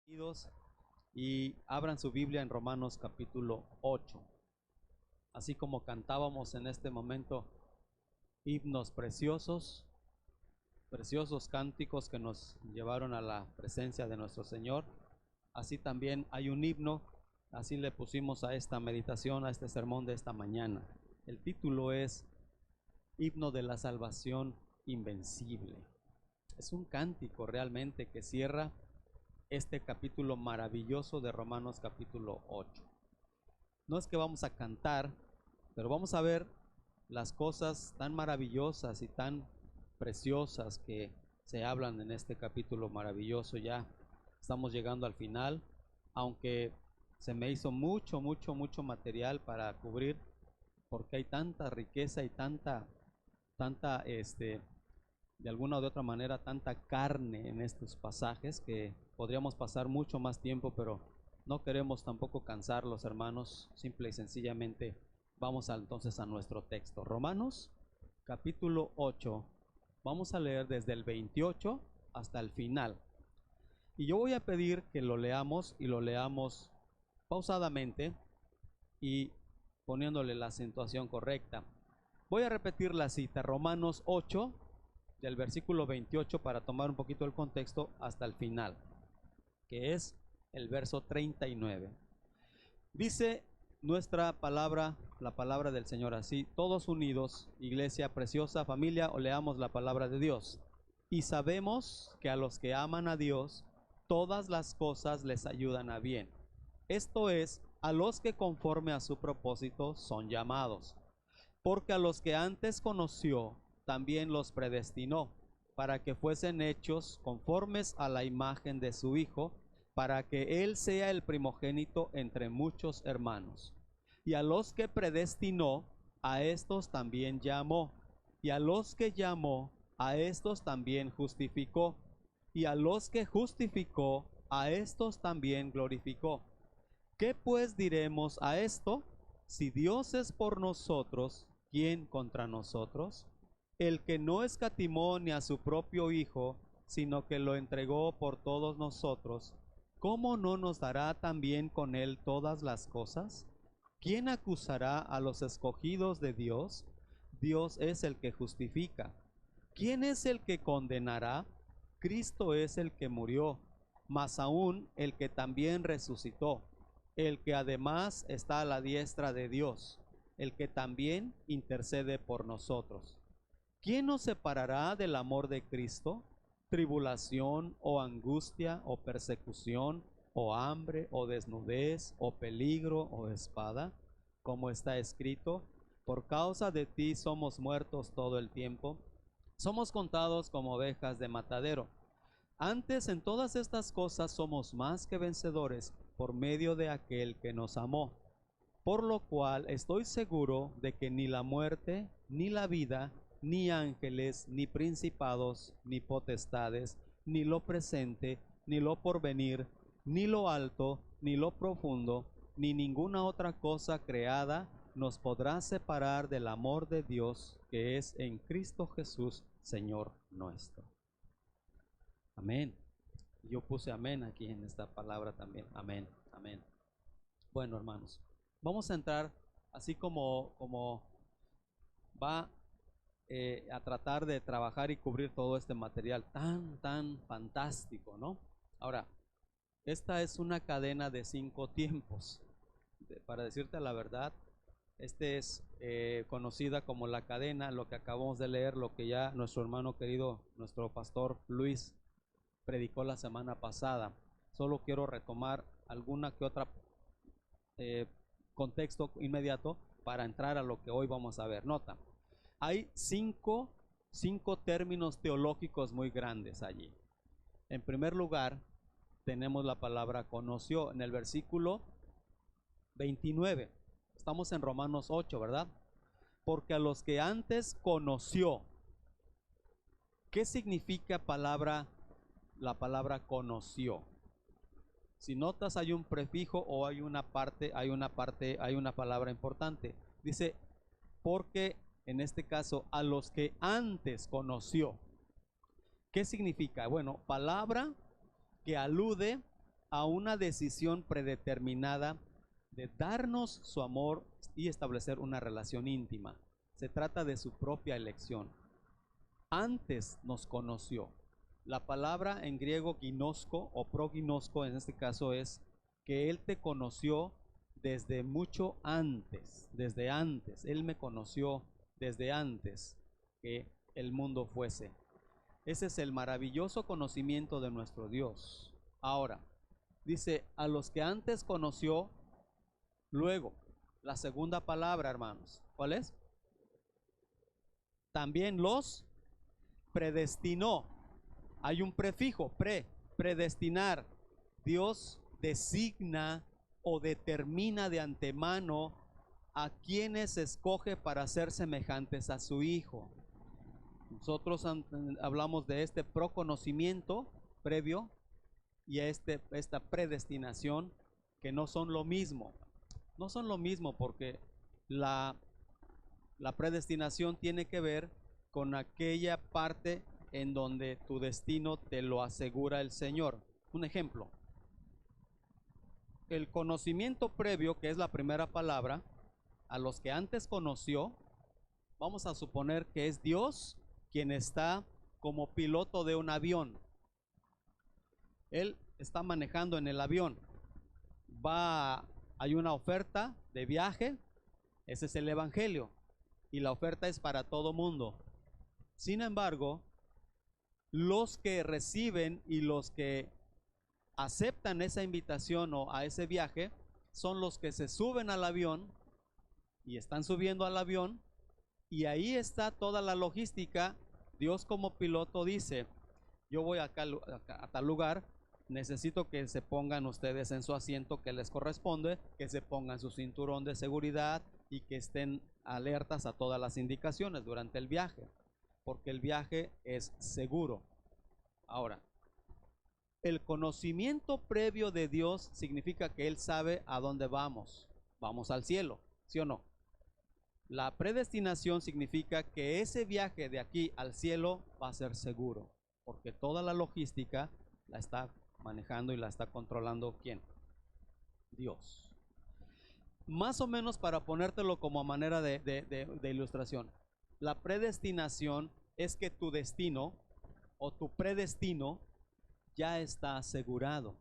Bienvenidos y abran su Biblia en Romanos capítulo 8. Así como cantábamos en este momento himnos preciosos, preciosos cánticos que nos llevaron a la presencia de nuestro Señor, así también hay un himno, así le pusimos a esta meditación, a este sermón de esta mañana. El título es Himno de la Salvación Invencible. Es un cántico realmente que cierra este capítulo maravilloso de Romanos capítulo 8. No es que vamos a cantar, pero vamos a ver las cosas tan maravillosas y tan preciosas que se hablan en este capítulo maravilloso. Ya estamos llegando al final, aunque se me hizo mucho material para cubrir, porque hay tanta riqueza y tanta de alguna u otra manera tanta carne en estos pasajes que podríamos pasar mucho más tiempo, pero no queremos tampoco cansar los hermanos. Simple y sencillamente vamos entonces a nuestro texto. Romanos capítulo 8, vamos a leer desde el 28 hasta el final. Y yo voy a pedir que lo leamos y lo leamos pausadamente y poniéndole la acentuación correcta. Voy a repetir la cita, Romanos 8, del versículo 28 para tomar un poquito el contexto hasta el final, que es el verso 39. Dice nuestra palabra, la palabra del Señor así: todos unidos, iglesia preciosa, familia, o leamos la palabra de Dios. Y sabemos que a los que aman a Dios, todas las cosas les ayudan a bien. Esto es, a los que conforme a su propósito son llamados. Porque a los que antes conoció, también los predestinó, para que fuesen hechos conformes a la imagen de su Hijo, para que Él sea el primogénito entre muchos hermanos. Y a los que predestinó, a estos también llamó. Y a los que llamó, a estos también justificó. Y a los que justificó, a estos también glorificó. ¿Qué pues diremos a esto? Si Dios es por nosotros, ¿quién contra nosotros? El que no escatimó ni a su propio Hijo, sino que lo entregó por todos nosotros, ¿cómo no nos dará también con él todas las cosas? ¿Quién acusará a los escogidos de Dios? Dios es el que justifica. ¿Quién es el que condenará? Cristo es el que murió, mas aún el que también resucitó, el que además está a la diestra de Dios, el que también intercede por nosotros. ¿Quién nos separará del amor de Cristo? ¿Tribulación o angustia o persecución o hambre o desnudez o peligro o espada? Como está escrito: por causa de ti somos muertos todo el tiempo, somos contados como ovejas de matadero. Antes en todas estas cosas somos más que vencedores por medio de aquel que nos amó. Por lo cual estoy seguro de que ni la muerte, ni la vida, ni ángeles, ni principados, ni potestades, ni lo presente, ni lo porvenir, ni lo alto, ni lo profundo, ni ninguna otra cosa creada nos podrá separar del amor de Dios que es en Cristo Jesús, Señor nuestro. Amén. Yo puse amén aquí en esta palabra también. Amén, amén. Bueno, hermanos, vamos a entrar así como va a tratar de trabajar y cubrir todo este material tan fantástico, ¿no? Ahora, esta es una cadena de 5 tiempos. Para decirte la verdad, es conocida como la cadena, lo que acabamos de leer, lo que ya nuestro hermano querido, nuestro pastor Luis, predicó la semana pasada. Solo quiero retomar alguna que otra contexto inmediato para entrar a lo que hoy vamos a ver. Nota, hay cinco términos teológicos muy grandes allí. En primer lugar, tenemos la palabra conoció en el versículo 29. Estamos en Romanos 8, ¿verdad? Porque a los que antes conoció. ¿Qué significa la palabra conoció? Si notas, hay un prefijo o hay una palabra importante. Dice, porque en este caso, a los que antes conoció. ¿Qué significa? Bueno, palabra que alude a una decisión predeterminada de darnos su amor y establecer una relación íntima. Se trata de su propia elección. Antes nos conoció. La palabra en griego ginosko o proginosko en este caso es que Él te conoció desde mucho antes, desde antes. Él me conoció desde antes que el mundo fuese. Ese es el maravilloso conocimiento de nuestro Dios. Ahora, dice, a los que antes conoció, luego, la segunda palabra, hermanos, ¿cuál es? También los predestinó. Hay un prefijo, predestinar. Dios designa o determina de antemano a quienes escoge para ser semejantes a su Hijo. Nosotros hablamos de este proconocimiento previo y esta predestinación, que no son lo mismo. No son lo mismo porque la predestinación tiene que ver con aquella parte en donde tu destino te lo asegura el Señor. Un ejemplo, el conocimiento previo, que es la primera palabra, a los que antes conoció, vamos a suponer que es Dios quien está como piloto de un avión. Él está manejando en el avión. Hay una oferta de viaje, ese es el evangelio, y la oferta es para todo mundo. Sin embargo, los que reciben y los que aceptan esa invitación o a ese viaje son los que se suben al avión y están subiendo al avión, y ahí está toda la logística. Dios como piloto dice, yo voy a tal lugar, necesito que se pongan ustedes en su asiento que les corresponde, que se pongan su cinturón de seguridad y que estén alertas a todas las indicaciones durante el viaje, porque el viaje es seguro. Ahora, el conocimiento previo de Dios significa que Él sabe a dónde vamos. Vamos al cielo, ¿sí o no? La predestinación significa que ese viaje de aquí al cielo va a ser seguro, porque toda la logística la está manejando y la está controlando ¿quién? Dios. Más o menos para ponértelo como manera de ilustración, la predestinación es que tu destino o tu predestino ya está asegurado.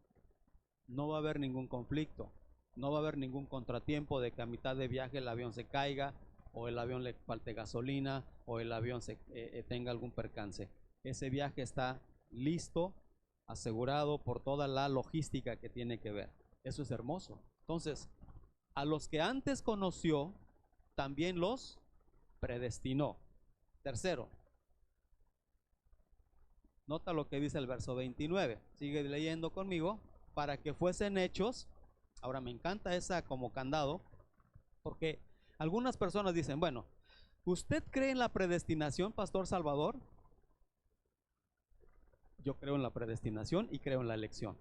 No va a haber ningún conflicto, no va a haber ningún contratiempo de que a mitad de viaje el avión se caiga, o el avión le falte gasolina, o el avión tenga algún percance. Ese viaje está listo, asegurado por toda la logística que tiene que ver. Eso es hermoso. Entonces, a los que antes conoció, también los predestinó. Tercero, nota lo que dice el verso 29. Sigue leyendo conmigo. Para que fuesen hechos. Ahora me encanta esa como candado, porque algunas personas dicen, bueno, ¿usted cree en la predestinación, Pastor Salvador? Yo creo en la predestinación y creo en la elección.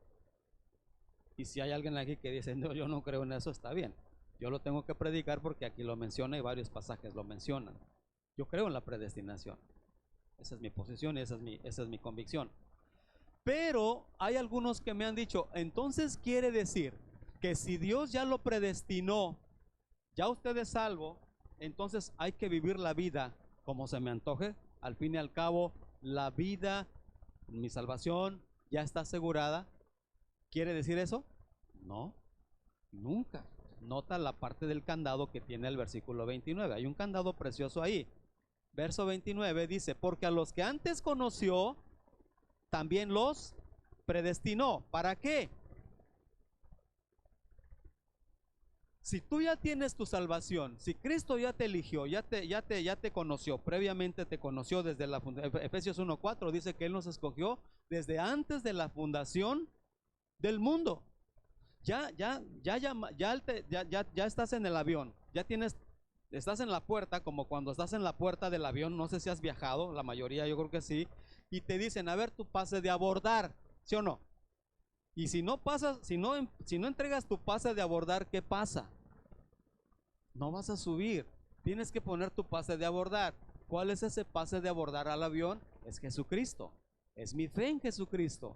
Y si hay alguien aquí que dice, no, yo no creo en eso, está bien. Yo lo tengo que predicar porque aquí lo menciona y varios pasajes lo mencionan. Yo creo en la predestinación. Esa es mi posición y esa es mi convicción. Pero hay algunos que me han dicho, entonces quiere decir que si Dios ya lo predestinó, ya usted es salvo, entonces hay que vivir la vida como se me antoje. Al fin y al cabo, la vida, mi salvación ya está asegurada. ¿Quiere decir eso? No, nunca. Nota la parte del candado que tiene el versículo 29. Hay un candado precioso ahí. Verso 29 dice, porque a los que antes conoció, también los predestinó. ¿Para qué? Si tú ya tienes tu salvación, si Cristo ya te eligió, ya te conoció, previamente te conoció desde la fundación. Efesios 1:4 dice que Él nos escogió desde antes de la fundación del mundo. Ya estás en el avión, estás en la puerta, como cuando estás en la puerta del avión. No sé si has viajado, la mayoría yo creo que sí, y te dicen, a ver, tu pase de abordar, ¿sí o no? Y si no pasas, si no entregas tu pase de abordar, ¿qué pasa? No vas a subir. Tienes que poner tu pase de abordar. ¿Cuál es ese pase de abordar al avión? Es Jesucristo. Es mi fe en Jesucristo.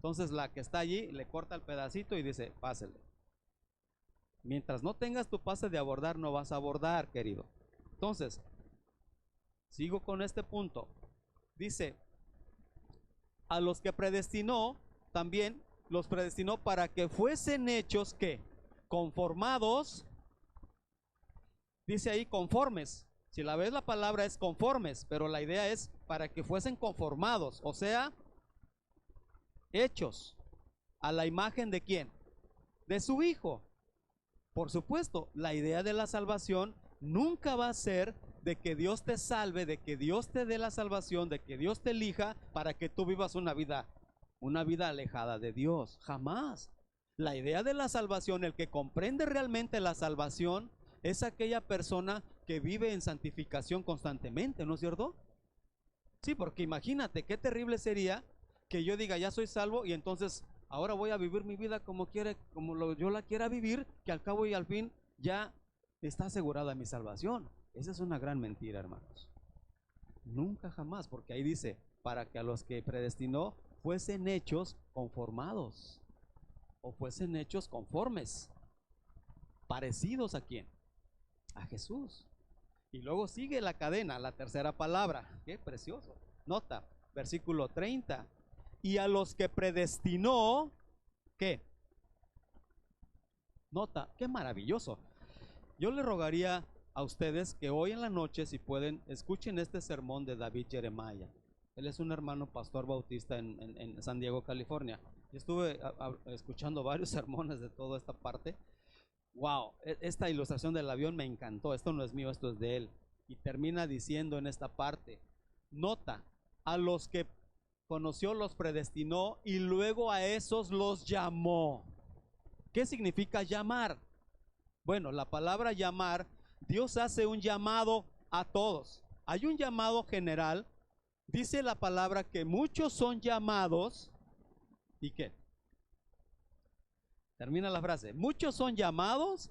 Entonces la que está allí le corta el pedacito y dice, pásele. Mientras no tengas tu pase de abordar, no vas a abordar, querido. Entonces, sigo con este punto. Dice, a los que predestinó, también los predestinó para que fuesen hechos, ¿qué? Conformados. Dice ahí conformes. Si la ves, la palabra es conformes, pero la idea es para que fuesen conformados, o sea, hechos a la imagen de quién, de su Hijo. Por supuesto, la idea de la salvación nunca va a ser de que Dios te salve, de que Dios te dé la salvación, de que Dios te elija para que tú vivas una vida alejada de Dios. Jamás. La idea de la salvación, el que comprende realmente la salvación, es aquella persona que vive en santificación constantemente, ¿no es cierto? Sí, porque imagínate qué terrible sería que yo diga, ya soy salvo y entonces ahora voy a vivir mi vida como yo la quiera vivir, que al cabo y al fin ya está asegurada mi salvación. Esa es una gran mentira, hermanos. Nunca jamás, porque ahí dice, para que a los que predestinó fuesen hechos conformados, o fuesen hechos conformes, parecidos a quién, a Jesús. Y luego sigue la cadena, la tercera palabra, qué precioso. Nota, versículo 30. Y a los que predestinó, ¿qué? Nota, qué maravilloso. Yo le rogaría a ustedes que hoy en la noche, si pueden, escuchen este sermón de David Jeremiah. Él es un hermano pastor bautista en San Diego, California. Yo estuve escuchando varios sermones de toda esta parte. Wow, esta ilustración del avión me encantó. Esto no es mío, esto es de él. Y termina diciendo en esta parte, nota, a los que conoció los predestinó y luego a esos los llamó. ¿Qué significa llamar? Bueno, la palabra llamar, Dios hace un llamado a todos. Hay un llamado general. Dice la palabra que muchos son llamados. ¿Y qué? Termina la frase. Muchos son llamados.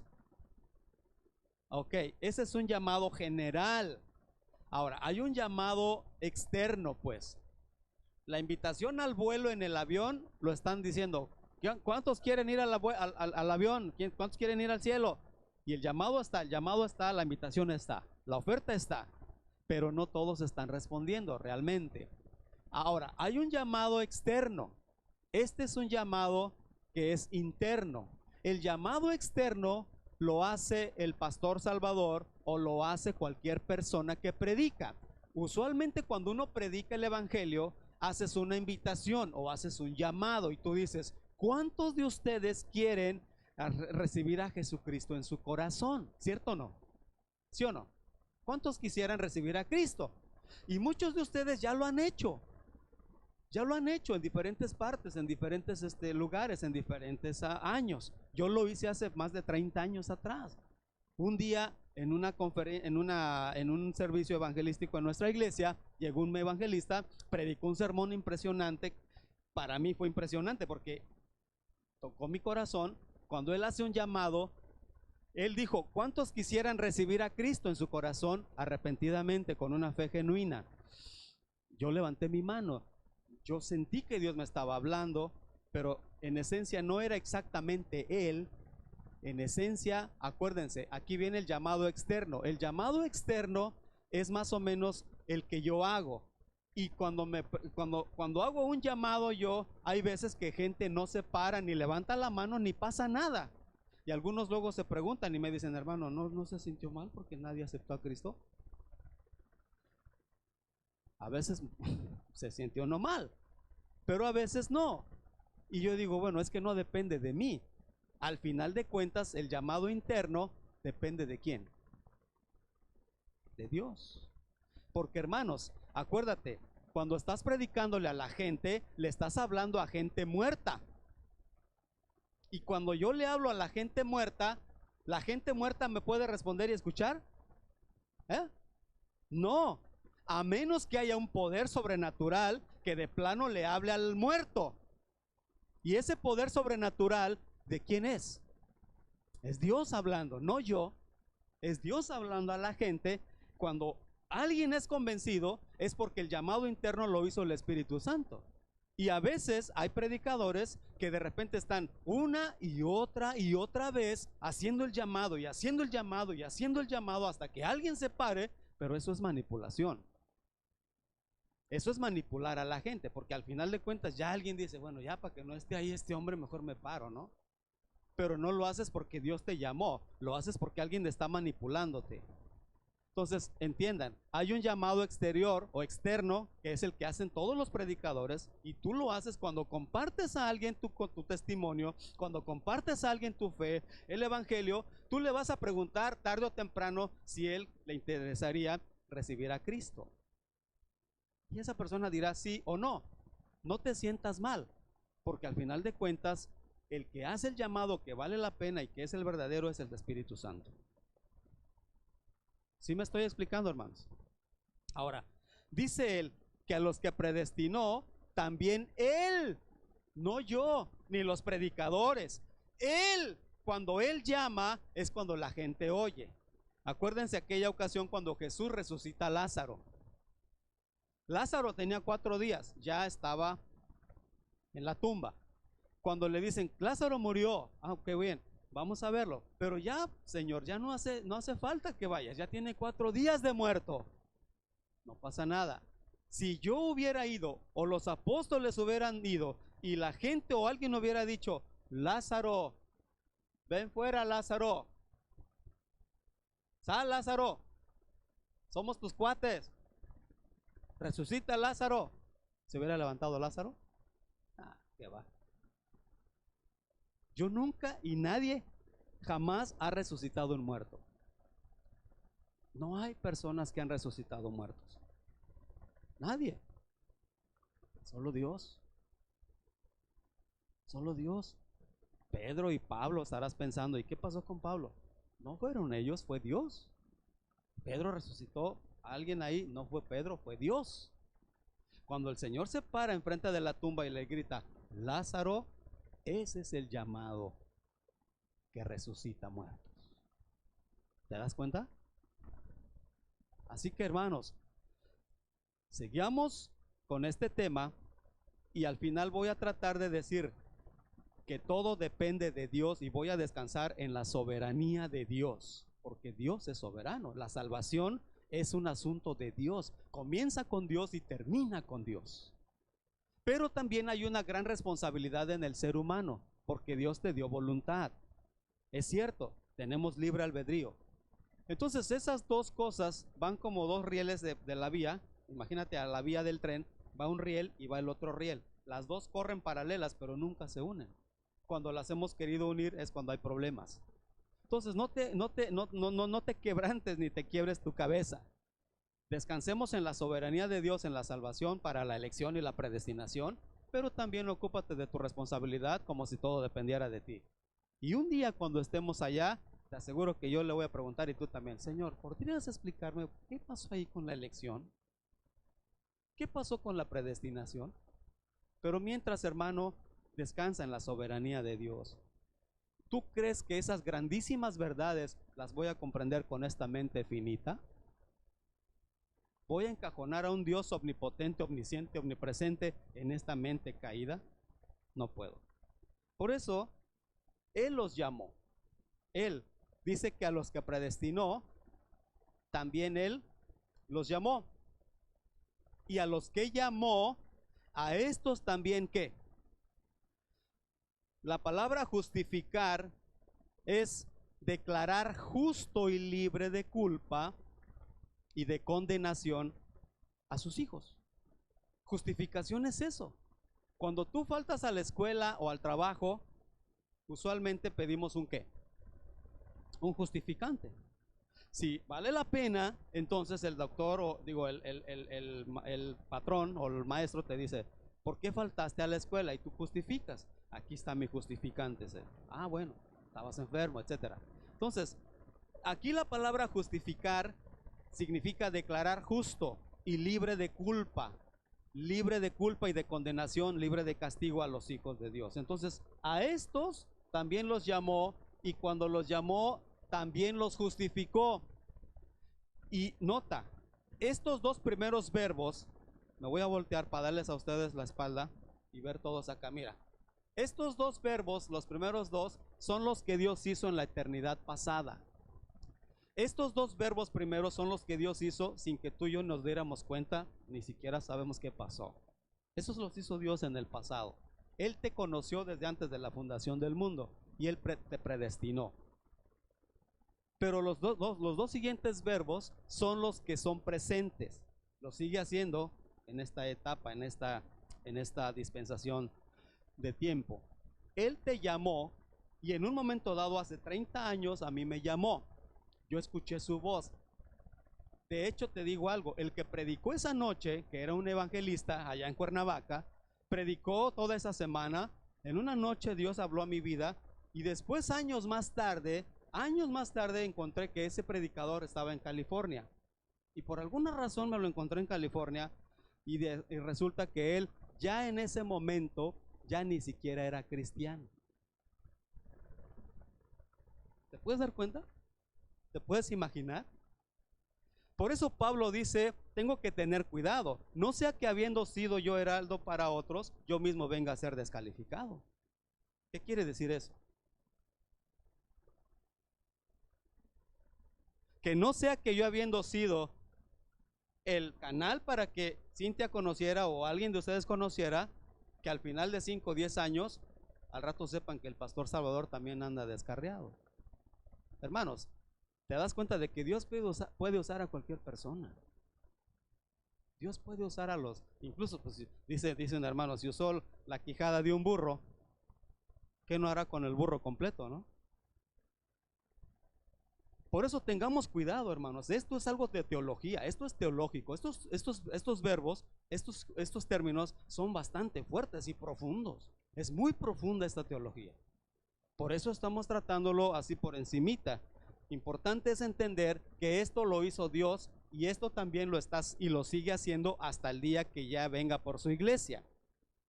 Ok, ese es un llamado general. Ahora, hay un llamado externo, pues. La invitación al vuelo en el avión lo están diciendo. ¿Cuántos quieren ir al avión? ¿Cuántos quieren ir al cielo? Y el llamado está, la invitación está, la oferta está, pero no todos están respondiendo realmente. Ahora, hay un llamado externo. Este es un llamado que es interno. El llamado externo lo hace el pastor Salvador o lo hace cualquier persona que predica. Usualmente cuando uno predica el evangelio, haces una invitación o haces un llamado y tú dices, ¿cuántos de ustedes quieren recibir a Jesucristo en su corazón? ¿Cierto o no? ¿Sí o no? ¿Cuántos quisieran recibir a Cristo? Y muchos de ustedes ya lo han hecho. Ya lo han hecho en diferentes partes, en diferentes lugares, en diferentes años. Yo lo hice hace más de 30 años atrás. Un día en un servicio evangelístico en nuestra iglesia, llegó un evangelista, predicó un sermón impresionante. Para mí fue impresionante porque tocó mi corazón. Cuando él hace un llamado, él dijo, ¿cuántos quisieran recibir a Cristo en su corazón arrepentidamente, con una fe genuina? Yo levanté mi mano. Yo sentí que Dios me estaba hablando, pero en esencia no era exactamente Él. En esencia, acuérdense, aquí viene el llamado externo. El llamado externo es más o menos el que yo hago. Y cuando hago un llamado yo, hay veces que gente no se para, ni levanta la mano, ni pasa nada. Y algunos luego se preguntan y me dicen, hermano, ¿no se sintió mal porque nadie aceptó a Cristo? A veces se sintió no mal, pero a veces no. Y yo digo, bueno, es que no depende de mí. Al final de cuentas, el llamado interno depende de quién, de Dios. Porque hermanos, acuérdate, cuando estás predicándole a la gente, le estás hablando a gente muerta. Y cuando yo le hablo a la gente muerta me puede responder y escuchar. No, a menos que haya un poder sobrenatural que de plano le hable al muerto. Y ese poder sobrenatural, ¿de quién es? Es Dios hablando, no yo. Es Dios hablando a la gente. Cuando alguien es convencido, es porque el llamado interno lo hizo el Espíritu Santo. Y a veces hay predicadores que de repente están una y otra vez haciendo el llamado y haciendo el llamado y haciendo el llamado hasta que alguien se pare, pero eso es manipulación. Eso es manipular a la gente, porque al final de cuentas ya alguien dice, bueno, ya para que no esté ahí este hombre, mejor me paro, ¿no? Pero no lo haces porque Dios te llamó, lo haces porque alguien está manipulándote. Entonces, entiendan, hay un llamado exterior o externo, que es el que hacen todos los predicadores, y tú lo haces cuando compartes a alguien tu testimonio, cuando compartes a alguien tu fe, el evangelio. Tú le vas a preguntar tarde o temprano si él le interesaría recibir a Cristo. Y esa persona dirá sí o no. No te sientas mal, porque al final de cuentas, el que hace el llamado que vale la pena y que es el verdadero es el Espíritu Santo. ¿Sí me estoy explicando, hermanos? Ahora, dice él que a los que predestinó, también él, no yo, ni los predicadores. Él, cuando él llama, es cuando la gente oye. Acuérdense aquella ocasión cuando Jesús resucita a Lázaro. Lázaro tenía 4 días, ya estaba en la tumba. Cuando le dicen, Lázaro murió, qué bien, vamos a verlo. Pero ya, Señor, ya no hace falta que vayas, ya tiene 4 días de muerto. No pasa nada. Si yo hubiera ido, o los apóstoles hubieran ido, y la gente o alguien hubiera dicho, Lázaro, ven fuera, Lázaro. Sal, Lázaro. Somos tus cuates. Resucita, Lázaro. ¿Se hubiera levantado Lázaro? Qué va. Yo nunca y nadie jamás ha resucitado un muerto. No hay personas que han resucitado muertos. Nadie. Solo Dios. Solo Dios. Pedro y Pablo, estarás pensando, ¿y qué pasó con Pablo? No fueron ellos, fue Dios. Pedro resucitó a alguien ahí, no fue Pedro, fue Dios. Cuando el Señor se para enfrente de la tumba y le grita, Lázaro, ese es el llamado que resucita muertos. ¿Te das cuenta? Así que, hermanos, sigamos con este tema y al final voy a tratar de decir que todo depende de Dios y voy a descansar en la soberanía de Dios, porque Dios es soberano. La salvación es un asunto de Dios, comienza con Dios y termina con Dios. Pero también hay una gran responsabilidad en el ser humano, porque Dios te dio voluntad. Es cierto, tenemos libre albedrío. Entonces esas dos cosas van como dos rieles de la vía. Imagínate, a la vía del tren va un riel y va el otro riel. Las dos corren paralelas, pero nunca se unen. Cuando las hemos querido unir es cuando hay problemas. Entonces no te quebrantes ni te quiebres tu cabeza. Descansemos en la soberanía de Dios en la salvación para la elección y la predestinación, pero también ocúpate de tu responsabilidad como si todo dependiera de ti. Y un día cuando estemos allá, te aseguro que yo le voy a preguntar, y tú también, Señor, ¿podrías explicarme qué pasó ahí con la elección? ¿Qué pasó con la predestinación? Pero mientras, hermano, descansa en la soberanía de Dios. ¿Tú crees que esas grandísimas verdades las voy a comprender con esta mente finita? ¿Voy a encajonar a un Dios omnipotente, omnisciente, omnipresente en esta mente caída? No puedo. Por eso, Él los llamó. Él dice que a los que predestinó, también Él los llamó. Y a los que llamó, a estos también, ¿qué? La palabra justificar es declarar justo y libre de culpa y de condenación a sus hijos. Justificación es eso. Cuando tú faltas a la escuela o al trabajo, usualmente pedimos un ¿qué? Un justificante. Si vale la pena, entonces el doctor o digo el patrón o el maestro te dice, ¿por qué faltaste a la escuela? Y tú justificas. Aquí está mi justificante. Bueno, estabas enfermo, etcétera. Entonces, aquí la palabra justificar significa declarar justo y libre de culpa y de condenación, libre de castigo a los hijos de Dios. Entonces, a estos también los llamó, y cuando los llamó, también los justificó. Y nota, estos dos primeros verbos, me voy a voltear para darles a ustedes la espalda. y ver todos acá. Mira, estos dos verbos, los primeros dos, son los que Dios hizo en la eternidad pasada. Estos dos verbos primeros son los que Dios hizo sin que tú y yo nos diéramos cuenta, ni siquiera sabemos qué pasó. Esos los hizo Dios en el pasado. Él te conoció desde antes de la fundación del mundo y Él te predestinó. Pero los dos siguientes verbos son los que son presentes. Lo sigue haciendo en esta etapa, en esta dispensación de tiempo. Él te llamó y en un momento dado, hace 30 años, a mí me llamó. Yo escuché su voz. De hecho, te digo algo, el que predicó esa noche, que era un evangelista allá en Cuernavaca, predicó toda esa semana. En una noche Dios habló a mi vida y después años más tarde encontré que ese predicador estaba en California. Y por alguna razón me lo encontré en California y resulta que él ya en ese momento ya ni siquiera era cristiano. ¿Te puedes dar cuenta? ¿Te puedes imaginar? Por eso Pablo dice, tengo que tener cuidado, no sea que habiendo sido yo heraldo para otros, yo mismo venga a ser descalificado. ¿Qué quiere decir eso? Que no sea que yo habiendo sido el canal para que Cintia conociera o alguien de ustedes conociera, que al final de 5 o 10 años, al rato sepan que el pastor Salvador también anda descarriado. Hermanos, te das cuenta de que Dios puede usar a cualquier persona. Dios puede usar a los, incluso pues, dice un hermano, si usó la quijada de un burro, ¿qué no hará con el burro completo, no? Por eso tengamos cuidado, hermanos. Esto es algo de teología, esto es teológico. Estos verbos, estos términos son bastante fuertes y profundos. Es muy profunda esta teología. Por eso estamos tratándolo así por encimita. Importante es entender que esto lo hizo Dios y esto también lo sigue haciendo hasta el día que ya venga por su iglesia.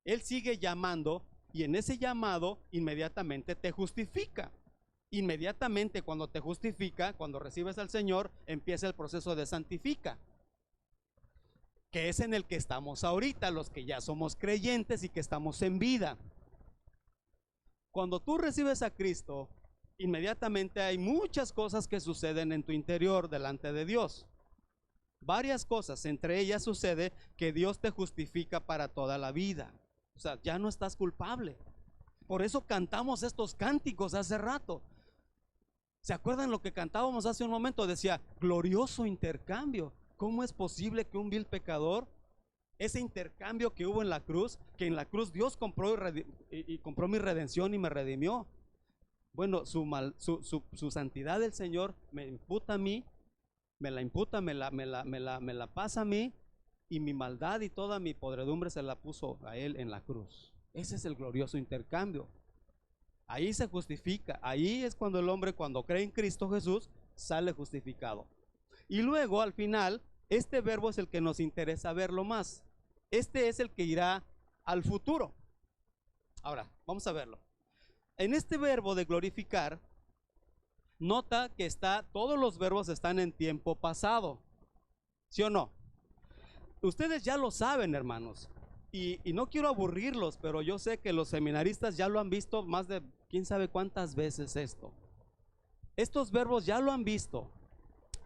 Él sigue llamando y en ese llamado inmediatamente te justifica. Inmediatamente cuando te justifica, cuando recibes al Señor, empieza el proceso de santifica, que es en el que estamos ahorita, los que ya somos creyentes y que estamos en vida. Cuando tú recibes a Cristo, inmediatamente hay muchas cosas que suceden en tu interior delante de Dios. Varias cosas, entre ellas sucede que Dios te justifica para toda la vida. O sea, ya no estás culpable. Por eso cantamos estos cánticos hace rato. ¿Se acuerdan lo que cantábamos hace un momento? Decía, glorioso intercambio. ¿Cómo es posible que un vil pecador, ese intercambio que hubo en la cruz, que en la cruz Dios compró mi redención y me redimió? Bueno, su santidad del Señor me imputa a mí, me la pasa a mí, y mi maldad y toda mi podredumbre se la puso a Él en la cruz. Ese es el glorioso intercambio. Ahí se justifica, ahí es cuando el hombre, cuando cree en Cristo Jesús, sale justificado. Y luego al final, este verbo es el que nos interesa verlo más. Este es el que irá al futuro. Ahora, vamos a verlo. En este verbo de glorificar, nota que todos los verbos están en tiempo pasado. ¿Sí o no? Ustedes ya lo saben, hermanos. Y no quiero aburrirlos, pero yo sé que los seminaristas ya lo han visto más de quién sabe cuántas veces esto. Estos verbos ya lo han visto,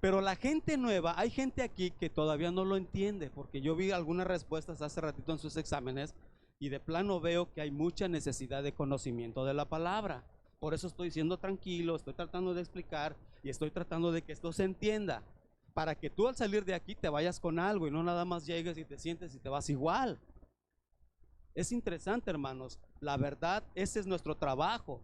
pero la gente nueva, hay gente aquí que todavía no lo entiende, porque yo vi algunas respuestas hace ratito en sus exámenes y de plano veo que hay mucha necesidad de conocimiento de la palabra. Por eso estoy siendo tranquilo, estoy tratando de explicar y estoy tratando de que esto se entienda, para que tú al salir de aquí te vayas con algo y no nada más llegues y te sientes y te vas igual. Es interesante, hermanos, la verdad, ese es nuestro trabajo,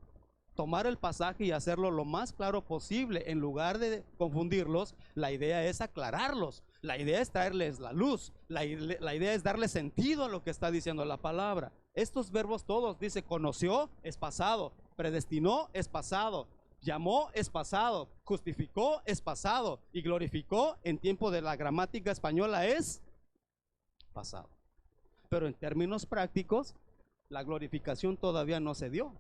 tomar el pasaje y hacerlo lo más claro posible. En lugar de confundirlos, la idea es aclararlos, la idea es traerles la luz, la idea es darle sentido a lo que está diciendo la palabra. Estos verbos todos, dice, conoció, es pasado, predestinó, es pasado, llamó, es pasado, justificó, es pasado, y glorificó, en tiempo de la gramática española, es pasado. Pero en términos prácticos, la glorificación todavía no se dio.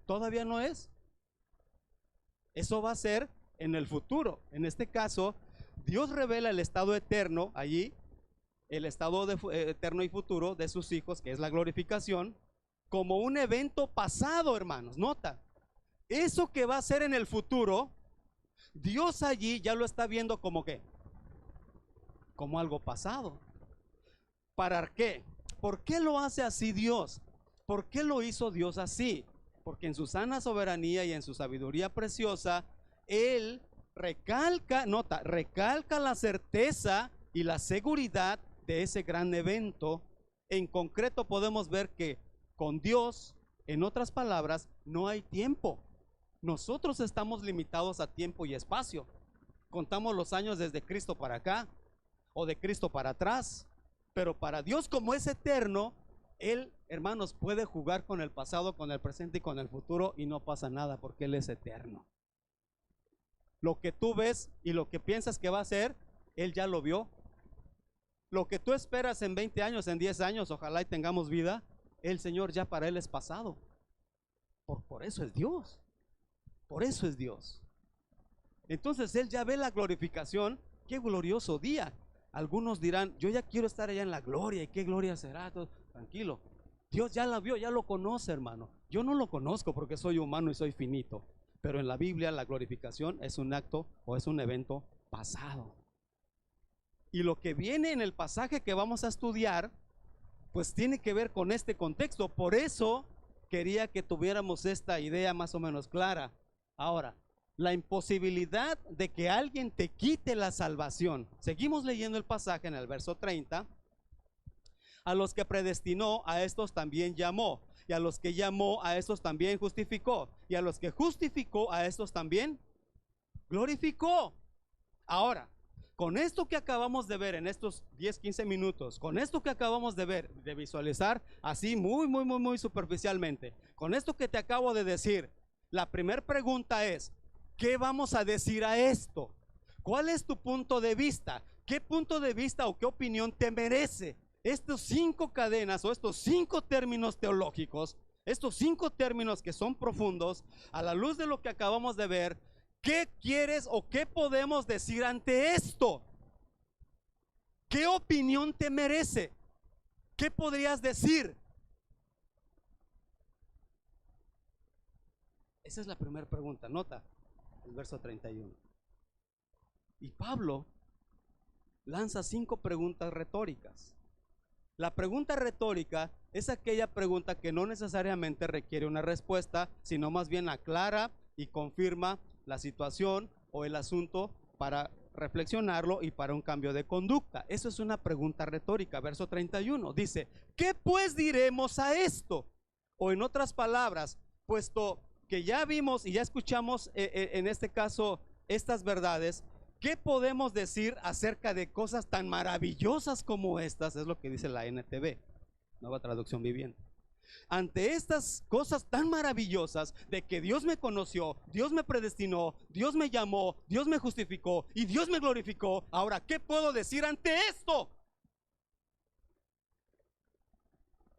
Todavía no es. Eso va a ser en el futuro. En este caso, Dios revela el estado eterno allí el estado eterno y futuro de sus hijos, que es la glorificación, como un evento pasado, hermanos. Nota, eso que va a ser en el futuro, Dios allí ya lo está viendo como que, como algo pasado. ¿Para qué? ¿Por qué lo hace así Dios? ¿Por qué lo hizo Dios así? Porque en su sana soberanía y en su sabiduría preciosa, Él recalca, nota, recalca la certeza y la seguridad de ese gran evento. En concreto podemos ver que con Dios, en otras palabras, no hay tiempo. Nosotros estamos limitados a tiempo y espacio. Contamos los años desde Cristo para acá o de Cristo para atrás. Pero para Dios, como es eterno, Él, hermanos, puede jugar con el pasado, con el presente y con el futuro y no pasa nada porque Él es eterno. Lo que tú ves y lo que piensas que va a ser, Él ya lo vio. Lo que tú esperas en 20 años, en 10 años, ojalá y tengamos vida, el Señor ya para Él es pasado. Por eso es Dios. Por eso es Dios. Entonces Él ya ve la glorificación. Qué glorioso día. Algunos dirán, yo ya quiero estar allá en la gloria. ¿Y qué gloria será? Todo, tranquilo. Dios ya la vio, ya lo conoce, hermano. Yo no lo conozco porque soy humano y soy finito. Pero en la Biblia la glorificación es un acto o es un evento pasado. Y lo que viene en el pasaje que vamos a estudiar, pues tiene que ver con este contexto. Por eso quería que tuviéramos esta idea más o menos clara. Ahora, la imposibilidad de que alguien te quite la salvación. Seguimos leyendo el pasaje en el verso 30. A los que predestinó, a estos también llamó. Y a los que llamó, a estos también justificó. Y a los que justificó, a estos también glorificó. Ahora, con esto que acabamos de ver en estos 10-15 minutos, con esto que acabamos de ver, de visualizar así muy superficialmente, con esto que te acabo de decir, la primera pregunta es, ¿qué vamos a decir a esto? ¿Cuál es tu punto de vista? ¿Qué punto de vista o qué opinión te merece estos 5 cadenas o estos 5 términos teológicos, estos 5 términos que son profundos, a la luz de lo que acabamos de ver? ¿Qué quieres o qué podemos decir ante esto? ¿Qué opinión te merece? ¿Qué podrías decir? Esa es la primera pregunta. Nota el verso 31. Y Pablo lanza 5 preguntas retóricas. La pregunta retórica es aquella pregunta que no necesariamente requiere una respuesta, sino más bien aclara y confirma la situación o el asunto para reflexionarlo y para un cambio de conducta. Eso es una pregunta retórica. Verso 31 dice, ¿qué pues diremos a esto? O en otras palabras, puesto que ya vimos y ya escuchamos en este caso estas verdades, ¿qué podemos decir acerca de cosas tan maravillosas como estas? Es lo que dice la NTV, Nueva Traducción Viviente. Ante estas cosas tan maravillosas de que Dios me conoció, Dios me predestinó, Dios me llamó, Dios me justificó y Dios me glorificó, ahora, ¿qué puedo decir ante esto?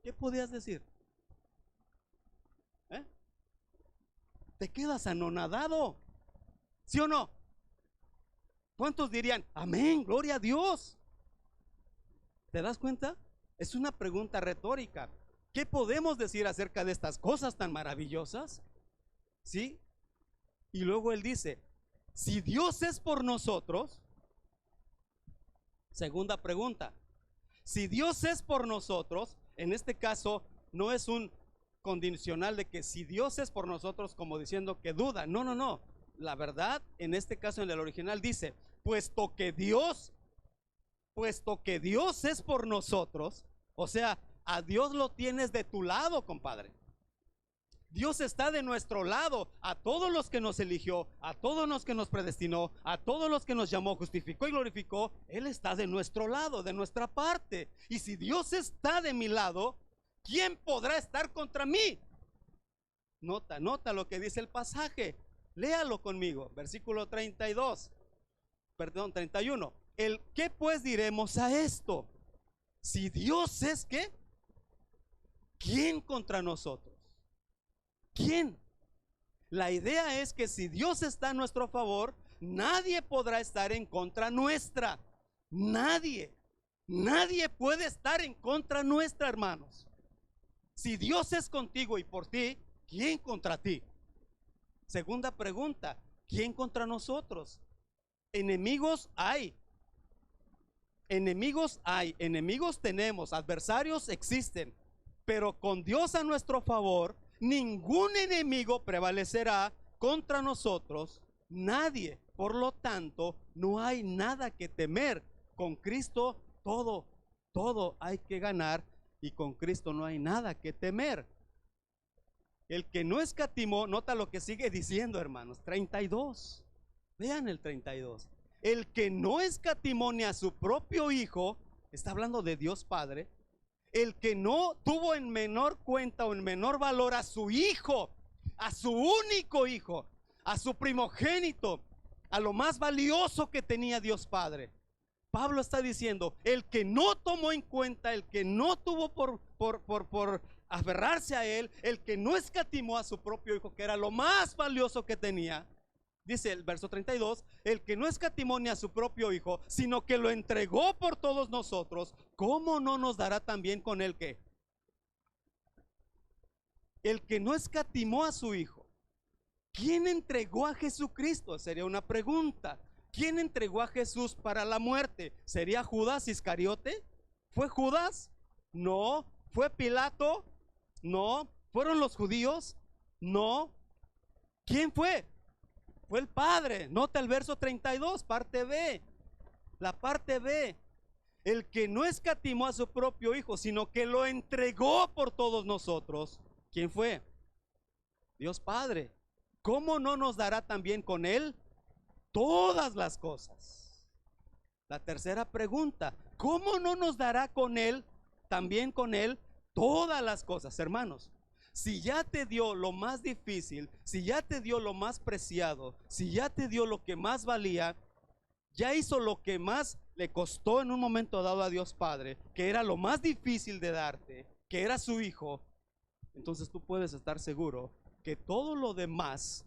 ¿Qué podías decir? Te quedas anonadado, ¿sí o no? ¿Cuántos dirían, amén, gloria a Dios? ¿Te das cuenta? Es una pregunta retórica. ¿Qué podemos decir acerca de estas cosas tan maravillosas? ¿Sí? Y luego él dice, si Dios es por nosotros, segunda pregunta, si Dios es por nosotros, en este caso no es un condicional de que si Dios es por nosotros como diciendo que duda, no. La verdad, en este caso en el original dice, puesto que Dios es por nosotros, o sea, a Dios lo tienes de tu lado, compadre. Dios está de nuestro lado, a todos los que nos eligió, a todos los que nos predestinó, a todos los que nos llamó, justificó y glorificó. Él está de nuestro lado, de nuestra parte. Y si Dios está de mi lado, ¿quién podrá estar contra mí? Nota lo que dice el pasaje. Léalo conmigo, versículo 31. ¿Qué pues diremos a esto? Si Dios es, ¿qué? ¿Quién contra nosotros? ¿Quién? La idea es que si Dios está a nuestro favor, nadie podrá estar en contra nuestra. Nadie. Nadie puede estar en contra nuestra, hermanos. Si Dios es contigo y por ti, ¿quién contra ti? Segunda pregunta, ¿quién contra nosotros? Enemigos hay. Enemigos hay, enemigos tenemos, adversarios existen, pero con Dios a nuestro favor, ningún enemigo prevalecerá contra nosotros, nadie. Por lo tanto, no hay nada que temer. Con Cristo todo hay que ganar, y con Cristo no hay nada que temer. El que no escatimó, nota lo que sigue diciendo, hermanos, 32. Vean el 32. El que no escatimó ni a su propio hijo, está hablando de Dios Padre, el que no tuvo en menor cuenta o en menor valor a su hijo, a su único hijo, a su primogénito, a lo más valioso que tenía Dios Padre. Pablo está diciendo, el que no tomó en cuenta, el que no tuvo por aferrarse a él, el que no escatimó a su propio hijo, que era lo más valioso que tenía. Dice el verso 32, el que no escatimó ni a su propio hijo, sino que lo entregó por todos nosotros, ¿cómo no nos dará también con él qué? El que no escatimó a su hijo. ¿Quién entregó a Jesucristo? Sería una pregunta. ¿Quién entregó a Jesús para la muerte? ¿Sería Judas Iscariote? ¿Fue Judas? No. ¿Fue Pilato? No. ¿Fueron los judíos? No. ¿Quién fue? Fue el Padre. Nota el verso 32, parte B. La parte B. El que no escatimó a su propio hijo, sino que lo entregó por todos nosotros. ¿Quién fue? Dios Padre. ¿Cómo no nos dará también con él todas las cosas? La tercera pregunta, ¿cómo no nos dará con él, también con él, todas las cosas? Hermanos, si ya te dio lo más difícil, si ya te dio lo más preciado, si ya te dio lo que más valía, ya hizo lo que más le costó en un momento dado a Dios Padre, que era lo más difícil de darte, que era su hijo, entonces tú puedes estar seguro que todo lo demás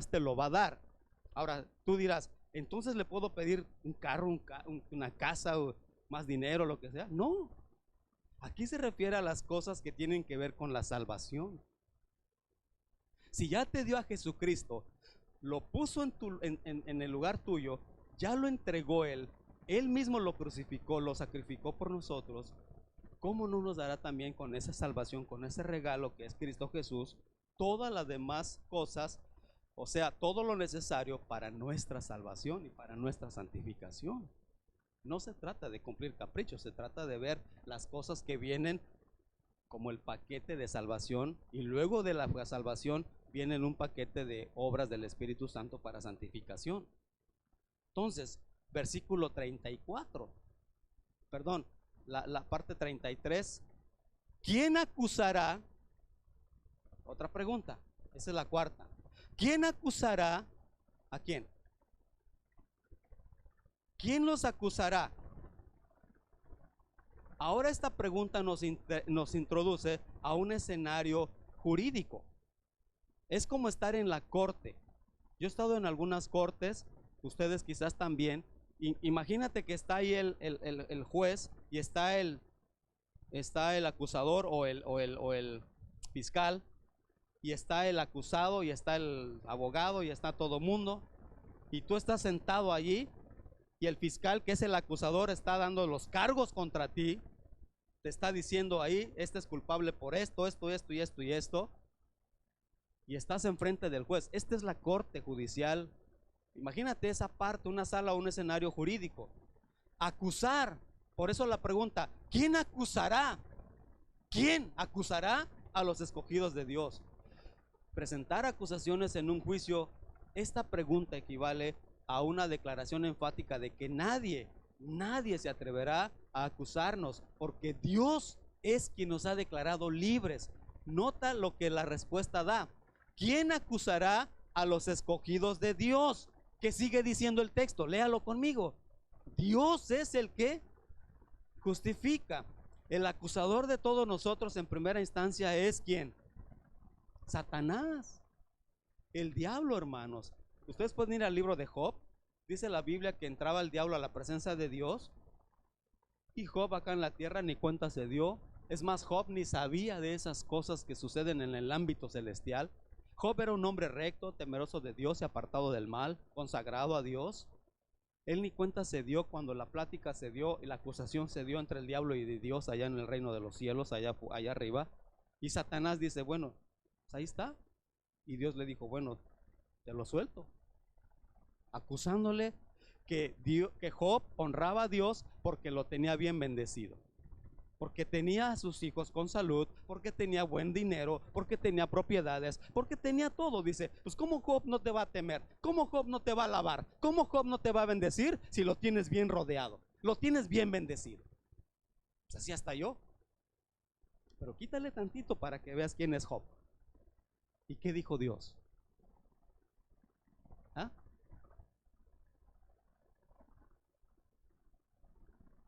te lo va a dar. Ahora tú dirás, entonces le puedo pedir un carro, una casa, o más dinero, lo que sea. No, aquí se refiere a las cosas que tienen que ver con la salvación. Si ya te dio a Jesucristo, lo puso en el lugar tuyo, ya lo entregó él mismo lo crucificó, lo sacrificó por nosotros, ¿cómo no nos dará también con esa salvación, con ese regalo que es Cristo Jesús, todas las demás cosas? O sea, todo lo necesario para nuestra salvación y para nuestra santificación. No se trata de cumplir caprichos, se trata de ver las cosas que vienen como el paquete de salvación, y luego de la salvación viene un paquete de obras del Espíritu Santo para santificación. Entonces, versículo 34, perdón, la parte 33, ¿quién acusará? Otra pregunta, esa es la cuarta. ¿Quién acusará a quién? ¿Quién los acusará? Ahora esta pregunta nos introduce a un escenario jurídico. Es como estar en la corte. Yo he estado en algunas cortes, ustedes quizás también. Imagínate que está ahí el juez y está el acusador o el fiscal, y está el acusado y está el abogado y está todo mundo, y tú estás sentado allí y el fiscal, que es el acusador, está dando los cargos contra ti, te está diciendo ahí, este es culpable por esto, esto y esto, y estás enfrente del juez. Esta es la corte judicial. Imagínate esa parte, una sala o un escenario jurídico. Acusar, por eso la pregunta, ¿quién acusará? ¿Quién acusará a los escogidos de Dios? Presentar acusaciones en un juicio, esta pregunta equivale a una declaración enfática de que nadie se atreverá a acusarnos, porque Dios es quien nos ha declarado libres. Nota lo que la respuesta da. ¿Quién acusará a los escogidos de Dios? ¿Qué sigue diciendo el texto? Léalo conmigo. Dios es el que justifica. El acusador de todos nosotros en primera instancia es ¿quién? Satanás, el diablo, hermanos. Ustedes pueden ir al libro de Job. Dice la Biblia que entraba el diablo a la presencia de Dios Y Job acá en la tierra ni cuenta se dio. Es más, Job ni sabía de esas cosas que suceden en el ámbito celestial. Job era un hombre recto, temeroso de Dios y apartado del mal, consagrado a Dios. Él ni cuenta se dio cuando la plática se dio y la acusación se dio entre el diablo y Dios allá en el reino de los cielos, allá arriba. Y Satanás dice, bueno, pues ahí está. Y Dios le dijo, bueno, te lo suelto. Acusándole que Job honraba a Dios porque lo tenía bien bendecido, porque tenía a sus hijos con salud, porque tenía buen dinero, porque tenía propiedades, porque tenía todo. Dice, pues ¿cómo Job no te va a temer? ¿Cómo Job no te va a alabar? ¿Cómo Job no te va a bendecir si lo tienes bien rodeado? Lo tienes bien bendecido. Pues así hasta yo. Pero quítale tantito para que veas quién es Job. ¿Y qué dijo Dios? ¿Ah?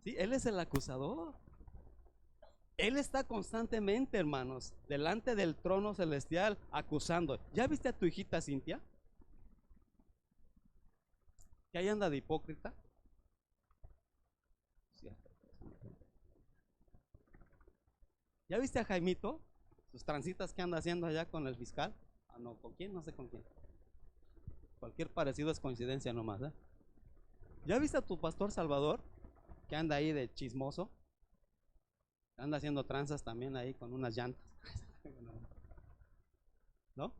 Sí, él es el acusador. Él está constantemente, hermanos, delante del trono celestial acusando. ¿Ya viste a tu hijita Cintia? ¿Que ahí anda de hipócrita? ¿Ya viste a Jaimito? Sus transitas que anda haciendo allá con el fiscal. Ah, no, ¿con quién? No sé con quién. Cualquier parecido es coincidencia nomás, ¿eh? ¿Ya viste a tu pastor Salvador? Que anda ahí de chismoso. Anda haciendo tranzas también ahí con unas llantas. ¿No?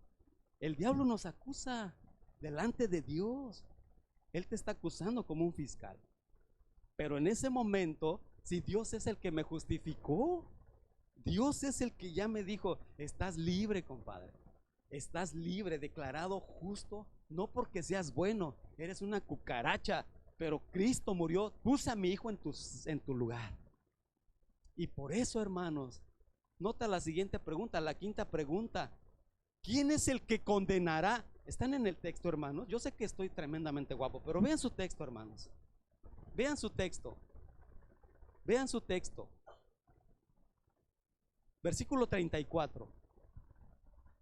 El diablo nos acusa delante de Dios. Él te está acusando como un fiscal. Pero en ese momento, si Dios es el que me justificó, Dios es el que ya me dijo, estás libre, compadre. Estás libre, declarado justo, no porque seas bueno, eres una cucaracha, pero Cristo murió, puse a mi hijo en tu lugar. Y por eso, hermanos, nota la siguiente pregunta, la quinta pregunta. ¿Quién es el que condenará? Están en el texto, hermanos. Yo sé que estoy tremendamente guapo, pero vean su texto, hermanos. Vean su texto. Vean su texto. Versículo 34.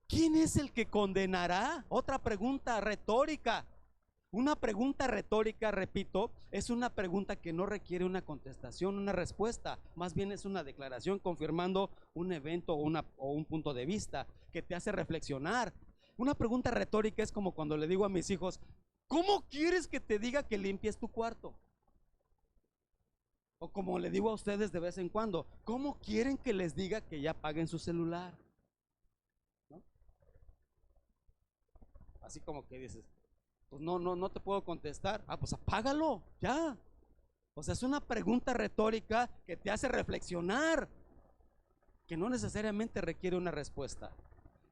¿Quién es el que condenará? Otra pregunta retórica. Una pregunta retórica, repito, es una pregunta que no requiere una contestación, una respuesta. Más bien es una declaración confirmando un evento o un punto de vista que te hace reflexionar. Una pregunta retórica es como cuando le digo a mis hijos, ¿cómo quieres que te diga que limpies tu cuarto? O como le digo a ustedes de vez en cuando, ¿cómo quieren que les diga que ya apaguen su celular? ¿No? Así como que dices, pues no te puedo contestar. Ah, pues apágalo, ya. O sea, es una pregunta retórica que te hace reflexionar, que no necesariamente requiere una respuesta.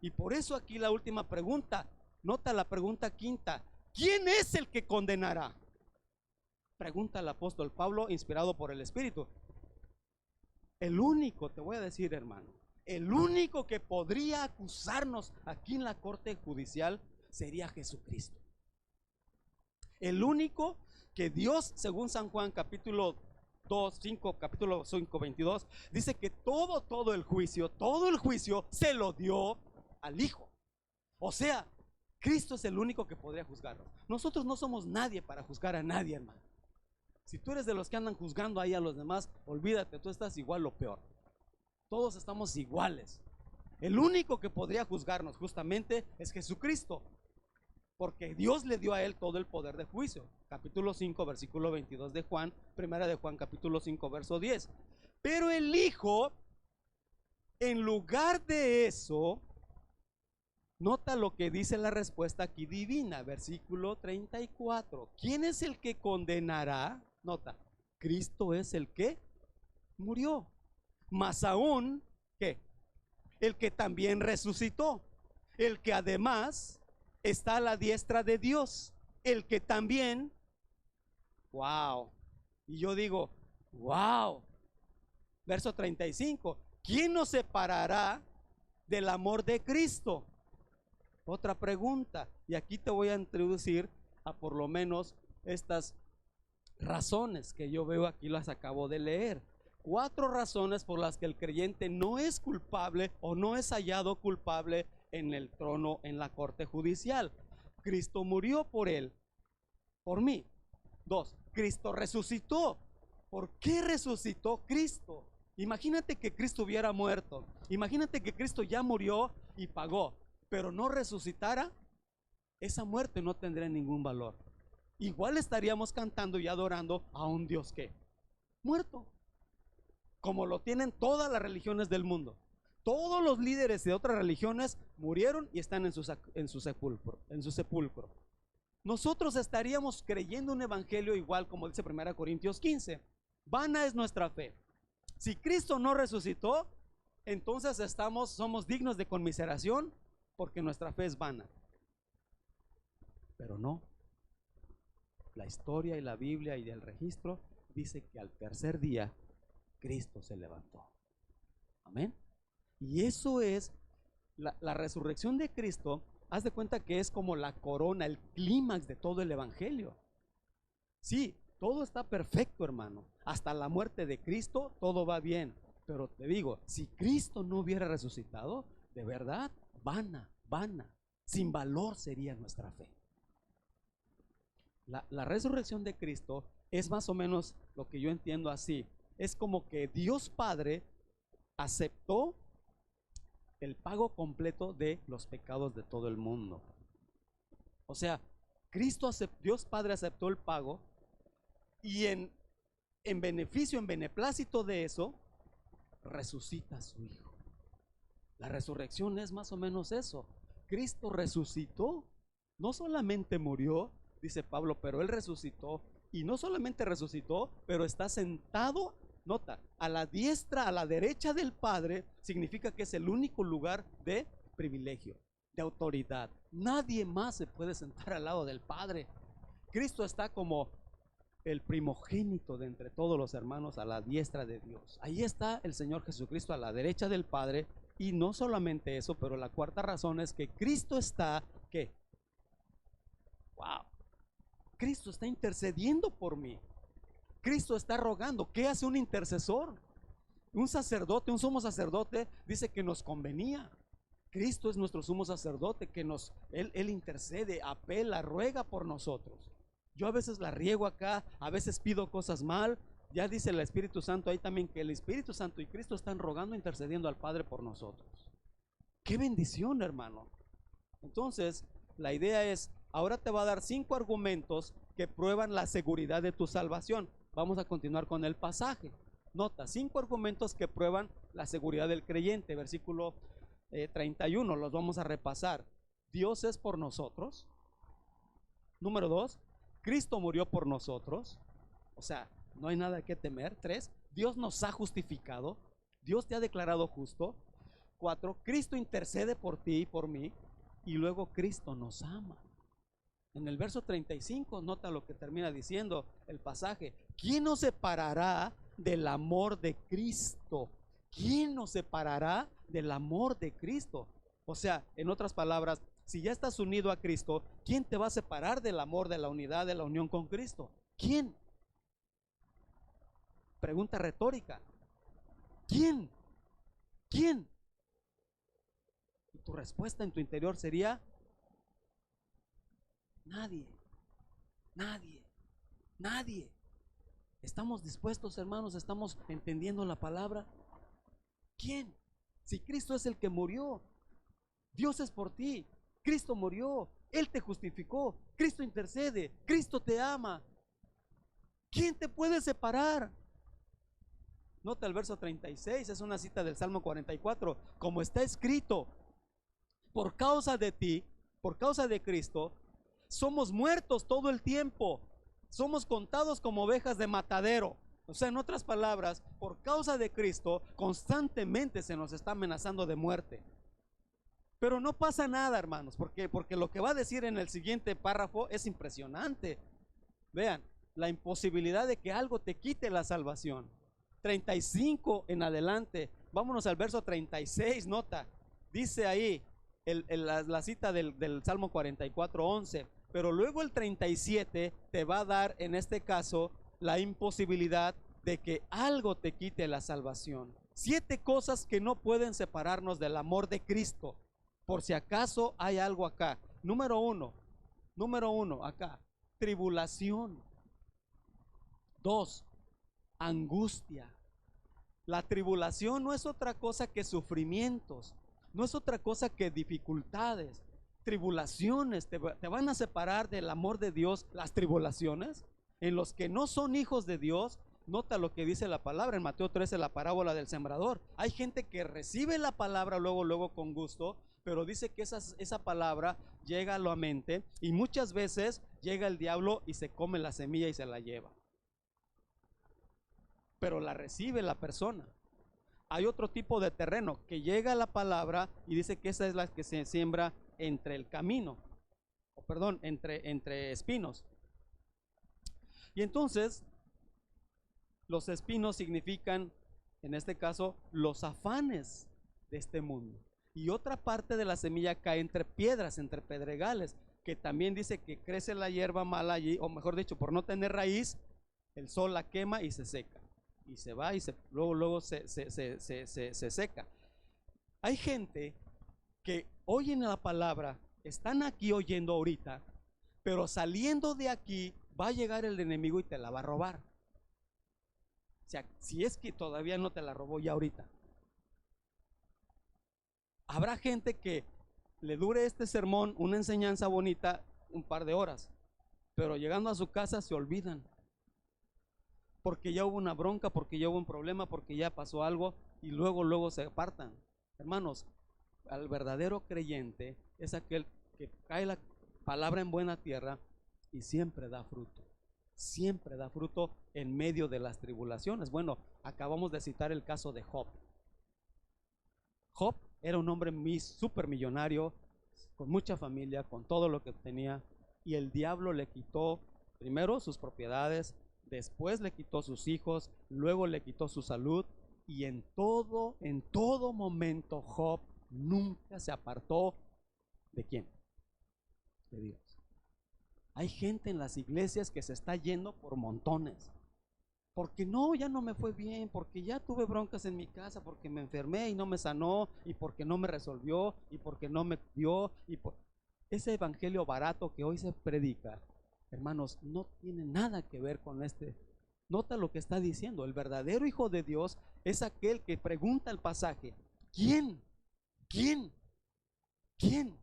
Y por eso aquí la última pregunta, nota la pregunta quinta, ¿quién es el que condenará? Pregunta el apóstol Pablo, inspirado por el Espíritu. El único, te voy a decir, hermano, el único que podría acusarnos aquí en la corte judicial sería Jesucristo. El único que Dios, según San Juan capítulo 5, 22, dice que todo el juicio se lo dio al Hijo. O sea, Cristo es el único que podría juzgarnos. Nosotros no somos nadie para juzgar a nadie, hermano. Si tú eres de los que andan juzgando ahí a los demás, olvídate, tú estás igual o peor. Todos estamos iguales. El único que podría juzgarnos justamente es Jesucristo, porque Dios le dio a él todo el poder de juicio. Capítulo 5, versículo 22 de Juan, primera de Juan, capítulo 5, verso 10. Pero el Hijo, en lugar de eso, nota lo que dice la respuesta aquí divina, versículo 34. ¿Quién es el que condenará? Nota, Cristo es el que murió. Más aún, ¿qué? El que también resucitó. El que además está a la diestra de Dios. El que también, wow. Y yo digo, wow. Verso 35. ¿Quién nos separará del amor de Cristo? Otra pregunta. Y aquí te voy a introducir a por lo menos estas razones que yo veo aquí, las acabo de leer. 4 razones por las que el creyente no es culpable o no es hallado culpable en el trono, en la corte judicial. Cristo murió por él, por mí. 2, Cristo resucitó. ¿Por qué resucitó Cristo? Imagínate que Cristo hubiera muerto. Imagínate que Cristo ya murió y pagó, pero no resucitara. Esa muerte no tendría ningún valor. Igual estaríamos cantando y adorando a un Dios que muerto, como lo tienen todas las religiones del mundo. Todos los líderes de otras religiones murieron y están en su sepulcro. Nosotros estaríamos creyendo un evangelio igual como dice 1 Corintios 15. Vana es nuestra fe. Si Cristo no resucitó, entonces somos dignos de conmiseración porque nuestra fe es vana. Pero no. La historia y la Biblia y el registro dice que al tercer día Cristo se levantó. Amén. Y eso es la resurrección de Cristo. Haz de cuenta que es como la corona, el clímax de todo el evangelio. Sí, todo está perfecto, hermano. Hasta la muerte de Cristo todo va bien. Pero te digo, si Cristo no hubiera resucitado, de verdad, vana, sin valor sería nuestra fe. La resurrección de Cristo es más o menos lo que yo entiendo así. Es como que Dios Padre aceptó el pago completo de los pecados de todo el mundo. O sea, Dios Padre aceptó el pago y en beneficio, en beneplácito de eso, resucita a su Hijo. La resurrección es más o menos eso. Cristo resucitó, no solamente murió, dice Pablo, pero Él resucitó, y no solamente resucitó, pero está sentado, nota, a la diestra, a la derecha del Padre. Significa que es el único lugar de privilegio, de autoridad. Nadie más se puede sentar al lado del Padre. Cristo está como el primogénito de entre todos los hermanos a la diestra de Dios. Ahí está el Señor Jesucristo a la derecha del Padre. Y no solamente eso, pero la cuarta razón es que Cristo está, ¿qué? Wow. Cristo está intercediendo por mí. Cristo está rogando. ¿Qué hace un intercesor? Un sacerdote, un sumo sacerdote, dice que nos convenía. Cristo es nuestro sumo sacerdote, que Él intercede, apela, ruega por nosotros. Yo a veces la riego acá, a veces pido cosas mal. Ya dice el Espíritu Santo ahí también que el Espíritu Santo y Cristo están rogando, intercediendo al Padre por nosotros. ¡Qué bendición, hermano! Entonces, la idea es, ahora te va a dar 5 argumentos que prueban la seguridad de tu salvación. Vamos a continuar con el pasaje. Nota, 5 argumentos que prueban la seguridad del creyente. Versículo 31, los vamos a repasar. Dios es por nosotros. Número 2, Cristo murió por nosotros. O sea, no hay nada que temer. 3, Dios nos ha justificado. Dios te ha declarado justo. 4, Cristo intercede por ti y por mí. Y luego Cristo nos ama. En el verso 35, nota lo que termina diciendo el pasaje. ¿Quién nos separará del amor de Cristo? ¿Quién nos separará del amor de Cristo? O sea, en otras palabras, si ya estás unido a Cristo, ¿quién te va a separar del amor, de la unidad, de la unión con Cristo? ¿Quién? Pregunta retórica. ¿Quién? ¿Quién? Y tu respuesta en tu interior sería: nadie, nadie, nadie. ¿Estamos dispuestos, hermanos? ¿Estamos entendiendo la palabra? ¿Quién? Si Cristo es el que murió, Dios es por ti, Cristo murió, Él te justificó, Cristo intercede, Cristo te ama. ¿Quién te puede separar? Nota el verso 36, es una cita del Salmo 44. Como está escrito, por causa de ti, por causa de Cristo, somos muertos todo el tiempo, somos contados como ovejas de matadero. O sea, en otras palabras, por causa de Cristo, constantemente se nos está amenazando de muerte. Pero no pasa nada, hermanos, porque lo que va a decir en el siguiente párrafo es impresionante. Vean, la imposibilidad de que algo te quite la salvación. 35 en adelante, vámonos al verso 36, nota, dice ahí la cita del Salmo 44, 11. Pero luego el 37 te va a dar, en este caso, la imposibilidad de que algo te quite la salvación. 7 cosas que no pueden separarnos del amor de Cristo. Por si acaso hay algo acá. Número uno acá, tribulación. 2, angustia. La tribulación no es otra cosa que sufrimientos, no es otra cosa que dificultades, tribulaciones. Te van a separar del amor de Dios las tribulaciones. En los que no son hijos de Dios, nota lo que dice la palabra en Mateo 13, la parábola del sembrador. Hay gente que recibe la palabra luego con gusto, pero dice que esa palabra llega a la mente y muchas veces llega el diablo y se come la semilla y se la lleva. Pero la recibe la persona. Hay otro tipo de terreno que llega a la palabra y dice que esa es la que se siembra entre el camino, o perdón, entre espinos. Y entonces los espinos significan, en este caso, los afanes de este mundo. Y otra parte de la semilla cae entre piedras, entre pedregales, que también dice que crece la hierba mala allí, o mejor dicho, por no tener raíz, el sol la quema y se seca. Y se va y luego se seca. Hay gente que oyen la palabra, están aquí oyendo ahorita, pero saliendo de aquí va a llegar el enemigo y te la va a robar. O sea, si es que todavía no te la robó ya ahorita. Habrá gente que le dure este sermón, una enseñanza bonita, un par de horas, pero llegando a su casa se olvidan. Porque ya hubo una bronca, porque ya hubo un problema, porque ya pasó algo y luego se apartan. Hermanos, al verdadero creyente es aquel que cae la palabra en buena tierra y siempre da fruto. Siempre da fruto en medio de las tribulaciones. Bueno, acabamos de citar el caso de Job. Job era un hombre súper millonario, con mucha familia, con todo lo que tenía, y el diablo le quitó primero sus propiedades, después le quitó sus hijos, luego le quitó su salud, y en todo momento Job nunca se apartó ¿de quién? De Dios. Hay gente en las iglesias que se está yendo por montones, porque no, ya no me fue bien, porque ya tuve broncas en mi casa, porque me enfermé y no me sanó, y porque no me resolvió, y porque no me dio, ese evangelio barato que hoy se predica, hermanos, no tiene nada que ver con este. Nota lo que está diciendo. El verdadero hijo de Dios es aquel que pregunta el pasaje: ¿quién? ¿Quién? ¿Quién?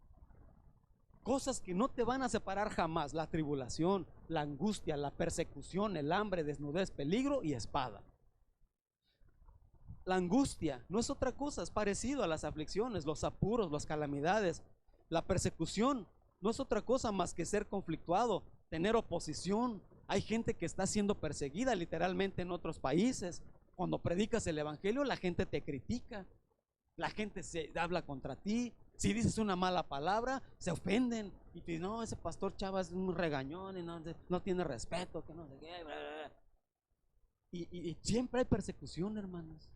Cosas que no te van a separar jamás: la tribulación, la angustia, la persecución, el hambre, desnudez, peligro y espada. La angustia no es otra cosa, es parecido a las aflicciones, los apuros, las calamidades. La persecución no es otra cosa más que ser conflictuado, tener oposición. Hay gente que está siendo perseguida literalmente en otros países. Cuando predicas el evangelio, la gente te critica, la gente se habla contra ti. Si dices una mala palabra, se ofenden y te dicen: no, ese pastor Chava es un regañón y no tiene respeto, que no sé qué, bla, bla. Y siempre hay persecución, hermanos.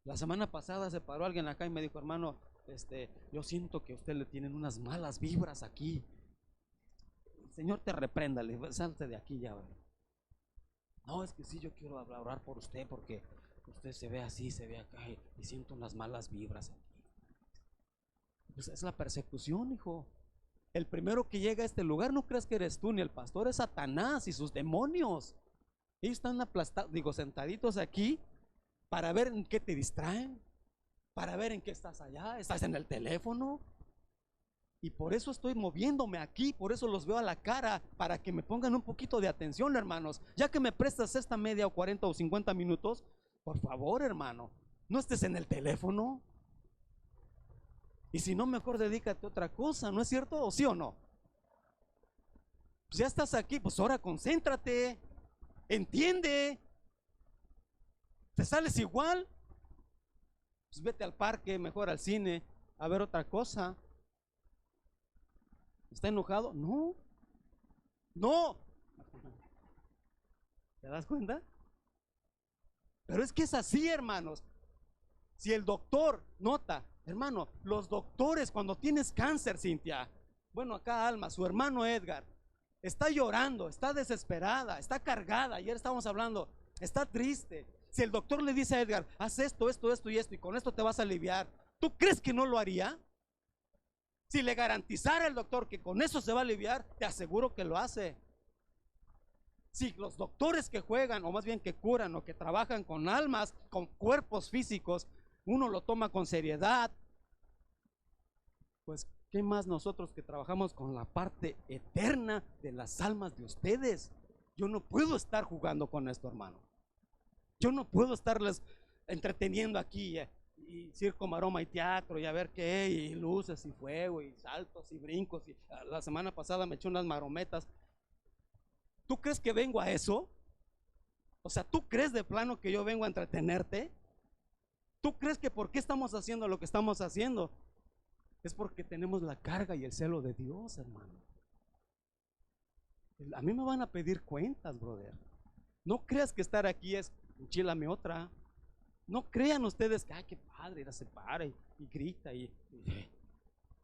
La semana pasada se paró alguien acá y me dijo: hermano, yo siento que a usted le tienen unas malas vibras aquí. El Señor te reprenda, salte de aquí ya. ¿Verdad? No, es que sí, yo quiero orar por usted porque usted se ve así, se ve acá y siento unas malas vibras aquí. Pues es la persecución, hijo. El primero que llega a este lugar, no creas que eres tú ni el pastor, es Satanás y sus demonios. Ellos están sentaditos aquí para ver en qué te distraen, para ver en qué estás allá, estás en el teléfono. Y por eso estoy moviéndome aquí, por eso los veo a la cara, para que me pongan un poquito de atención, hermanos. Ya que me prestas esta media o 40 o 50 minutos, por favor, hermano, no estés en el teléfono. Y si no, mejor dedícate a otra cosa, ¿no es cierto? ¿O sí o no? Pues ya estás aquí, pues ahora concéntrate, entiende. ¿Te sales igual? Pues vete al parque, mejor al cine, a ver otra cosa. ¿Está enojado? No. No. ¿Te das cuenta? Pero es que es así, hermanos. Si el doctor nota, hermano, los doctores cuando tienes cáncer, Cintia, bueno, acá Alma, su hermano Edgar, está llorando, está desesperada, está cargada, ayer estábamos hablando, está triste. Si el doctor le dice a Edgar: haz esto y con esto te vas a aliviar, ¿tú crees que no lo haría? Si le garantizara el doctor que con eso se va a aliviar, te aseguro que lo hace. Si los doctores que juegan, o más bien que curan o que trabajan con almas, con cuerpos físicos, uno lo toma con seriedad, pues ¿qué más nosotros que trabajamos con la parte eterna de las almas de ustedes? Yo no puedo estar jugando con esto, hermano. Yo no puedo estarles entreteniendo aquí y circo, maroma y teatro y a ver qué, y luces y fuego y saltos y brincos. Y la semana pasada me eché unas marometas. ¿Tú crees que vengo a eso? O sea, ¿tú crees de plano que yo vengo a entretenerte? ¿Tú crees que por qué estamos haciendo lo que estamos haciendo? Es porque tenemos la carga y el celo de Dios, hermano. A mí me van a pedir cuentas, brother. No creas que estar aquí es enchilame otra. No crean ustedes que, ay, qué padre, ya se para y grita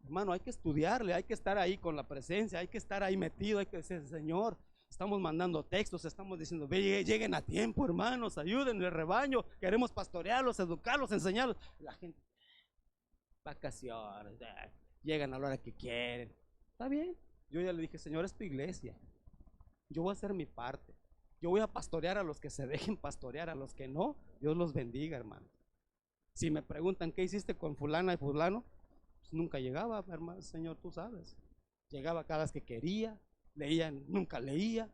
hermano, hay que estudiarle, hay que estar ahí con la presencia, hay que estar ahí metido, hay que decir, Señor, estamos mandando textos, estamos diciendo, lleguen a tiempo, hermanos, ayuden el rebaño, queremos pastorearlos, educarlos, enseñarlos. La gente, vacaciones, llegan a la hora que quieren. Está bien, yo ya le dije, Señor, es tu iglesia, yo voy a hacer mi parte. Yo voy a pastorear a los que se dejen pastorear, a los que no, Dios los bendiga, hermano. Si me preguntan qué hiciste con fulana y fulano, pues nunca llegaba, hermano, Señor, tú sabes. Llegaba cada vez que quería, leía, nunca leía.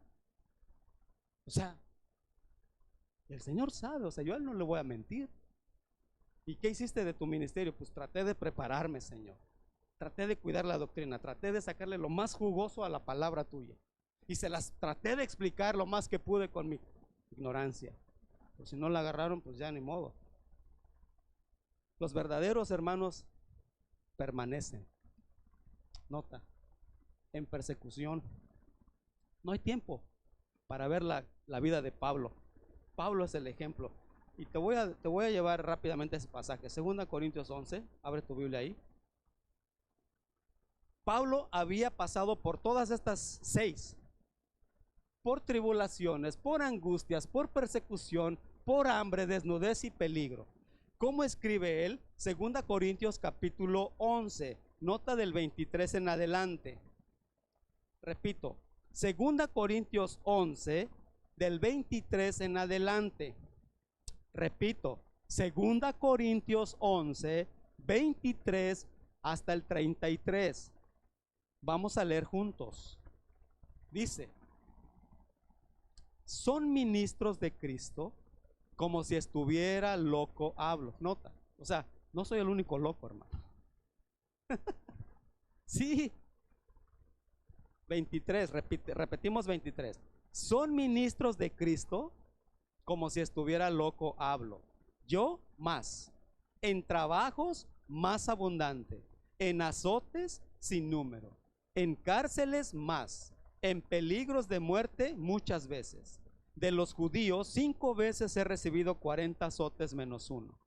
O sea, el Señor sabe, o sea, yo a Él no le voy a mentir. ¿Y qué hiciste de tu ministerio? Pues traté de prepararme, Señor. Traté de cuidar la doctrina, traté de sacarle lo más jugoso a la palabra tuya. Y se las traté de explicar lo más que pude con mi ignorancia. Pues si no la agarraron, pues ya ni modo. Los verdaderos hermanos permanecen. Nota, en persecución. No hay tiempo para ver la vida de Pablo. Pablo es el ejemplo. Y te voy a llevar rápidamente a ese pasaje. 2 Corintios 11, abre tu Biblia ahí. Pablo había pasado por todas estas 6. Por tribulaciones, por angustias, por persecución, por hambre, desnudez y peligro. ¿Cómo escribe él? 2 Corintios capítulo 11, nota del 23 en adelante. Repito, 2 Corintios 11, del 23 en adelante. Repito, 2 Corintios 11, 23 hasta el 33. Vamos a leer juntos. Dice: son ministros de Cristo, como si estuviera loco hablo. Nota, o sea, no soy el único loco, hermano. Sí. 23, repetimos 23. Son ministros de Cristo, como si estuviera loco hablo. Yo más, en trabajos más abundante, en azotes sin número, en cárceles más, en peligros de muerte muchas veces. De los judíos 5 veces he recibido 40 azotes menos 1.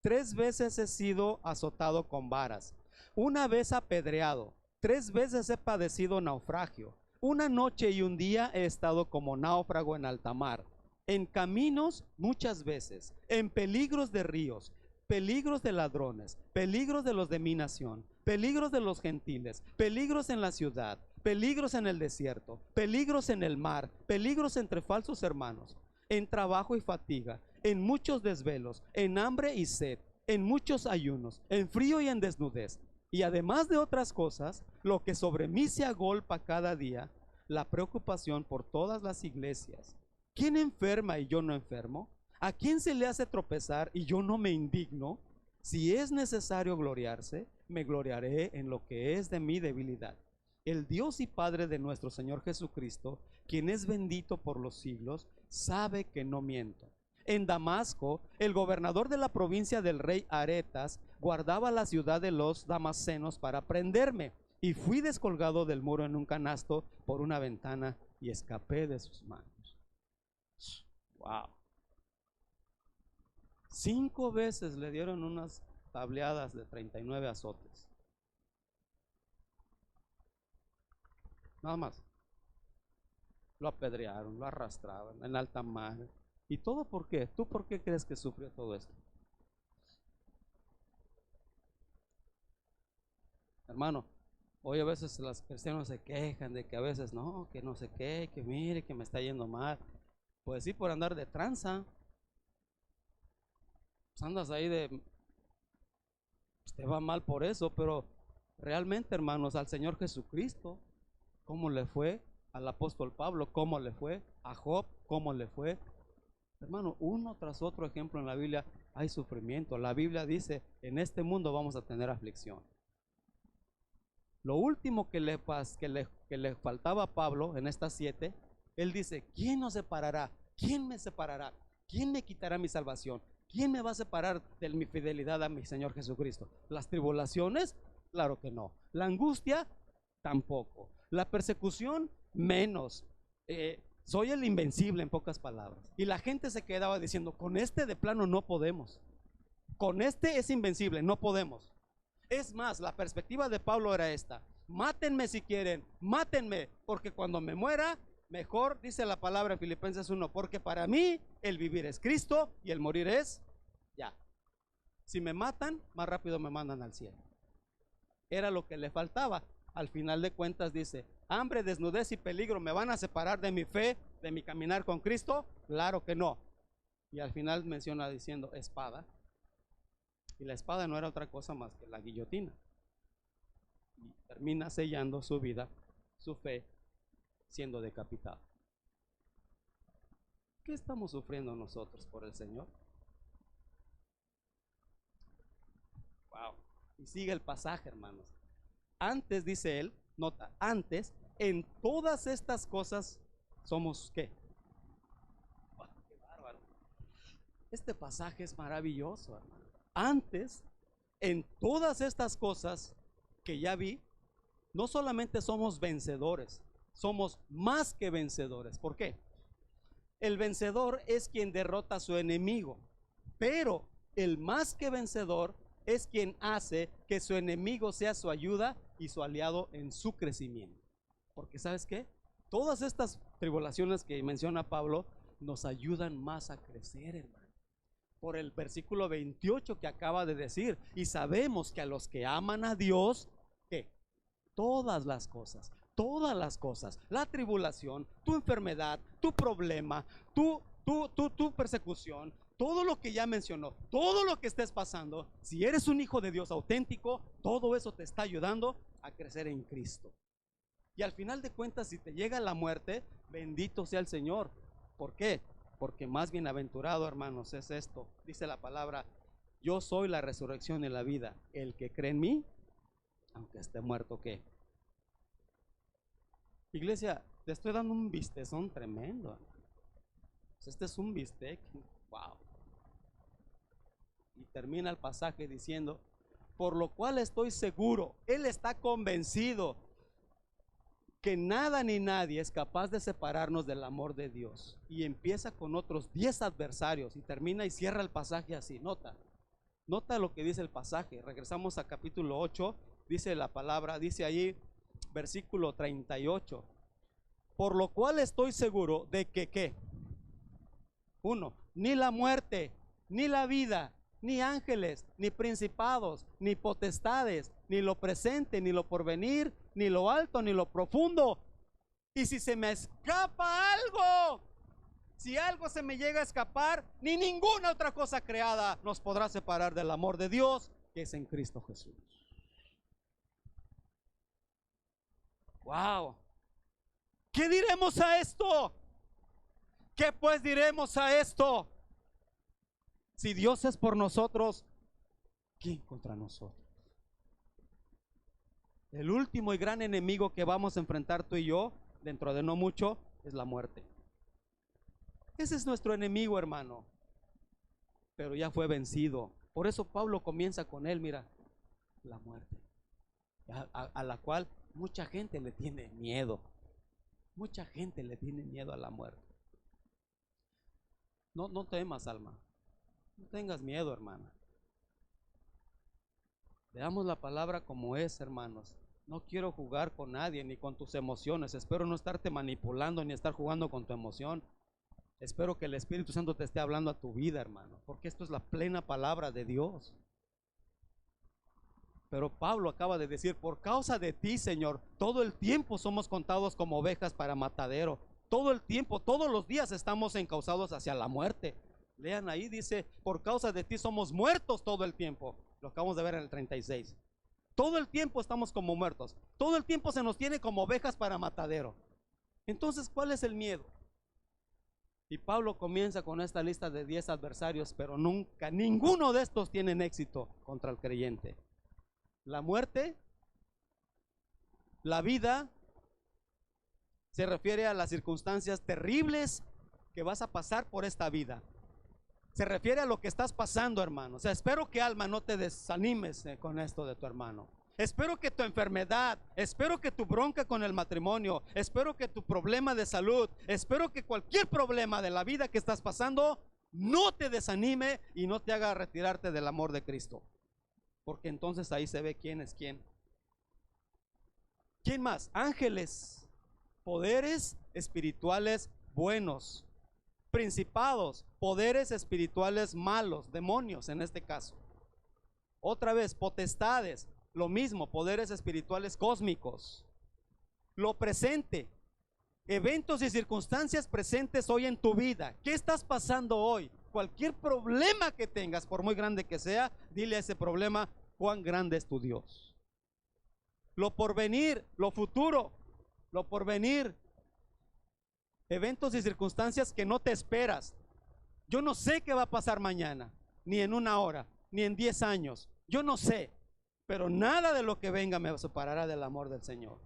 3 veces he sido azotado con varas, 1 vez apedreado, 3 veces he padecido naufragio, 1 noche y 1 día he estado como náufrago en alta mar, en caminos muchas veces, en peligros de ríos, peligros de ladrones, peligros de los de mi nación, peligros de los gentiles, peligros en la ciudad, peligros en el desierto, peligros en el mar, peligros entre falsos hermanos, en trabajo y fatiga, en muchos desvelos, en hambre y sed, en muchos ayunos, en frío y en desnudez. Y además de otras cosas, lo que sobre mí se agolpa cada día, la preocupación por todas las iglesias. ¿Quién enferma y yo no enfermo? ¿A quién se le hace tropezar y yo no me indigno? Si es necesario gloriarse, me gloriaré en lo que es de mi debilidad. El Dios y Padre de nuestro Señor Jesucristo, quien es bendito por los siglos, sabe que no miento. En Damasco, el gobernador de la provincia del rey Aretas guardaba la ciudad de los damascenos para prenderme, y fui descolgado del muro en un canasto por una ventana y escapé de sus manos. Wow. 5 veces le dieron unas tableadas de 39 azotes. Nada más. Lo apedrearon, lo arrastraban en alta mar. ¿Y todo por qué? ¿Tú por qué crees que sufrió todo esto? Hermano, Hoy a veces los cristianos se quejan de que a veces no, que no sé qué, que mire, que me está yendo mal. Pues sí, por andar de tranza. Pues andas ahí de, pues te va mal por eso, pero realmente, hermanos, al Señor Jesucristo, ¿cómo le fue? Al apóstol Pablo, ¿cómo le fue? A Job, ¿cómo le fue? Hermano, uno tras otro ejemplo en la Biblia hay sufrimiento. La Biblia dice, en este mundo vamos a tener aflicción. Lo último que le faltaba a Pablo en estas 7, él dice, ¿quién nos separará? ¿Quién me separará? ¿Quién me quitará mi salvación? ¿Quién me va a separar de mi fidelidad a mi Señor Jesucristo? ¿Las tribulaciones? Claro que no. ¿La angustia? Tampoco. ¿La persecución? Menos. Soy el invencible, en pocas palabras. Y la gente se quedaba diciendo, con este de plano no podemos. Con este es invencible, no podemos. Es más, la perspectiva de Pablo era esta: mátenme si quieren, mátenme, porque cuando me muera, mejor, dice la palabra en Filipenses 1, porque para mí el vivir es Cristo y el morir es ya. Si me matan, más rápido me mandan al cielo. Era lo que le faltaba. Al final de cuentas dice, hambre, desnudez y peligro, ¿me van a separar de mi fe, de mi caminar con Cristo? Claro que no. Y al final menciona diciendo espada. Y la espada no era otra cosa más que la guillotina. Y termina sellando su vida, su fe, siendo decapitado. ¿Qué estamos sufriendo nosotros por el Señor? Wow. Y sigue el pasaje, hermanos. Antes, dice él, nota, antes, en todas estas cosas somos ¿qué? Wow, qué bárbaro. Este pasaje es maravilloso, hermano. Antes, en todas estas cosas que ya vi, no solamente somos vencedores, somos más que vencedores. ¿Por qué? El vencedor es quien derrota a su enemigo, pero el más que vencedor es quien hace que su enemigo sea su ayuda y su aliado en su crecimiento. Porque ¿sabes qué? Todas estas tribulaciones que menciona Pablo nos ayudan más a crecer, hermano. Por el versículo 28 que acaba de decir, y sabemos que a los que aman a Dios, ¿qué? Todas las cosas, la tribulación, tu enfermedad, tu problema, tu persecución, todo lo que ya mencionó, todo lo que estés pasando, si eres un hijo de Dios auténtico, todo eso te está ayudando a crecer en Cristo. Y al final de cuentas, si te llega la muerte, bendito sea el Señor. ¿Por qué? Porque más bienaventurado, hermanos, es esto. Dice la palabra, yo soy la resurrección y la vida. El que cree en mí, aunque esté muerto, ¿qué? Iglesia, te estoy dando un vistezón tremendo. Este es un bistec. Wow. Y termina el pasaje diciendo, por lo cual estoy seguro, él está convencido que nada ni nadie es capaz de separarnos del amor de Dios. Y empieza con otros 10 adversarios y termina y cierra el pasaje así. Nota lo que dice el pasaje. Regresamos a capítulo 8, dice la palabra, dice allí versículo 38. Por lo cual estoy seguro de que ¿qué? 1, ni la muerte, ni la vida, ni ángeles, ni principados, ni potestades, ni lo presente, ni lo porvenir, ni lo alto, ni lo profundo. Y si se me escapa algo, si algo se me llega a escapar, ni ninguna otra cosa creada nos podrá separar del amor de Dios que es en Cristo Jesús. Wow. ¿Qué diremos a esto? ¿Qué pues diremos a esto? Si Dios es por nosotros, ¿quién contra nosotros? El último y gran enemigo que vamos a enfrentar tú y yo, dentro de no mucho, es la muerte. Ese es nuestro enemigo, hermano. Pero ya fue vencido. Por eso Pablo comienza con él, mira, la muerte. A la cual mucha gente le tiene miedo. Mucha gente le tiene miedo a la muerte. No temas, alma. No tengas miedo, hermana. Veamos la palabra como es, hermanos. No quiero jugar con nadie ni con tus emociones. Espero no estarte manipulando ni estar jugando con tu emoción. Espero que el Espíritu Santo te esté hablando a tu vida, hermano, porque esto es la plena palabra de Dios. Pero Pablo acaba de decir, por causa de ti, Señor, todo el tiempo somos contados como ovejas para matadero. Todo el tiempo, todos los días estamos encausados hacia la muerte. Lean ahí, dice, por causa de ti somos muertos todo el tiempo. Lo acabamos de ver en el 36. Todo el tiempo estamos como muertos. Todo el tiempo se nos tiene como ovejas para matadero. Entonces, ¿cuál es el miedo? Y Pablo comienza con esta lista de 10 adversarios, pero nunca, ninguno de estos tienen éxito contra el creyente. La muerte, la vida, se refiere a las circunstancias terribles que vas a pasar por esta vida. Se refiere a lo que estás pasando, hermano. O sea, espero que, alma, no te desanimes con esto de tu hermano. Espero que tu enfermedad, espero que tu bronca con el matrimonio, espero que tu problema de salud, espero que cualquier problema de la vida que estás pasando no te desanime y no te haga retirarte del amor de Cristo. Porque entonces ahí se ve quién es quién. ¿Quién más? Ángeles, poderes espirituales buenos, principados, poderes espirituales malos, demonios en este caso. Otra vez, potestades, lo mismo, poderes espirituales cósmicos. Lo presente, eventos y circunstancias presentes hoy en tu vida. ¿Qué estás pasando hoy? Cualquier problema que tengas, por muy grande que sea, dile a ese problema, cuán grande es tu Dios. Lo porvenir, lo futuro, lo porvenir, eventos y circunstancias que no te esperas. Yo no sé qué va a pasar mañana, ni en una hora, ni en 10 años. Yo no sé, pero nada de lo que venga me separará del amor del Señor.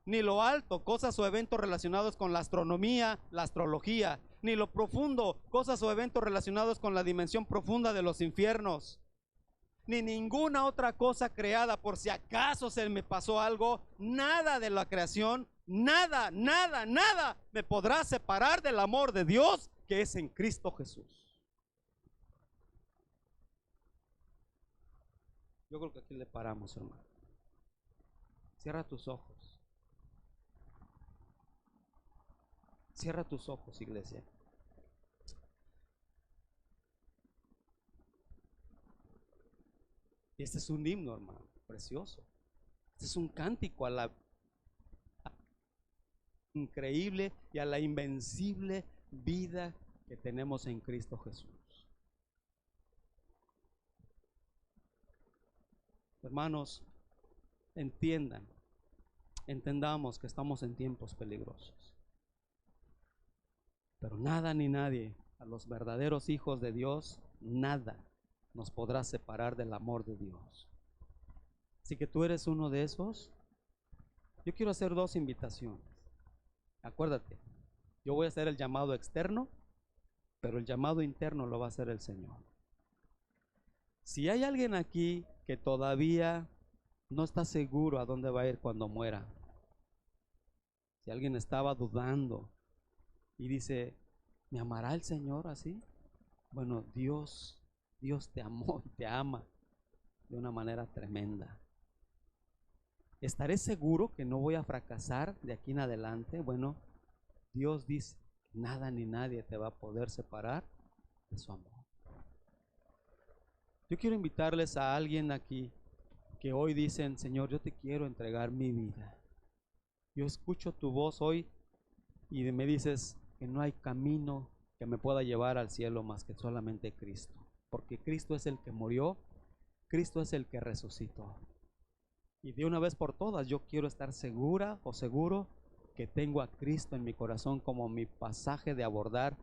Ni lo alto, cosas o eventos relacionados con la astronomía, la astrología, ni lo profundo, cosas o eventos relacionados con la dimensión profunda de los infiernos, ni ninguna otra cosa creada, por si acaso se me pasó algo. Nada de la creación, nada me podrá separar del amor de Dios que es en Cristo Jesús. Yo creo que aquí le paramos, hermano. Cierra tus ojos. Cierra tus ojos, iglesia. Y este es un himno, hermano, precioso. Este es un cántico a la increíble y a la invencible vida que tenemos en Cristo Jesús. Hermanos, entendamos que estamos en tiempos peligrosos. Pero nada ni nadie, a los verdaderos hijos de Dios, nada nos podrá separar del amor de Dios. Así que tú eres uno de esos. Yo quiero hacer 2 invitaciones. Acuérdate, yo voy a hacer el llamado externo, pero el llamado interno lo va a hacer el Señor. Si hay alguien aquí que todavía no está seguro a dónde va a ir cuando muera, si alguien estaba dudando y dice, ¿me amará el Señor así? Bueno, Dios te amó, te ama de una manera tremenda. ¿Estaré seguro que no voy a fracasar de aquí en adelante? Bueno, Dios dice, nada ni nadie te va a poder separar de su amor. Yo quiero invitarles a alguien aquí que hoy dicen, Señor, yo te quiero entregar mi vida. Yo escucho tu voz hoy y me dices que no hay camino que me pueda llevar al cielo más que solamente Cristo. Porque Cristo es el que murió, Cristo es el que resucitó. Y de una vez por todas yo quiero estar segura o seguro que tengo a Cristo en mi corazón como mi pasaje de abordar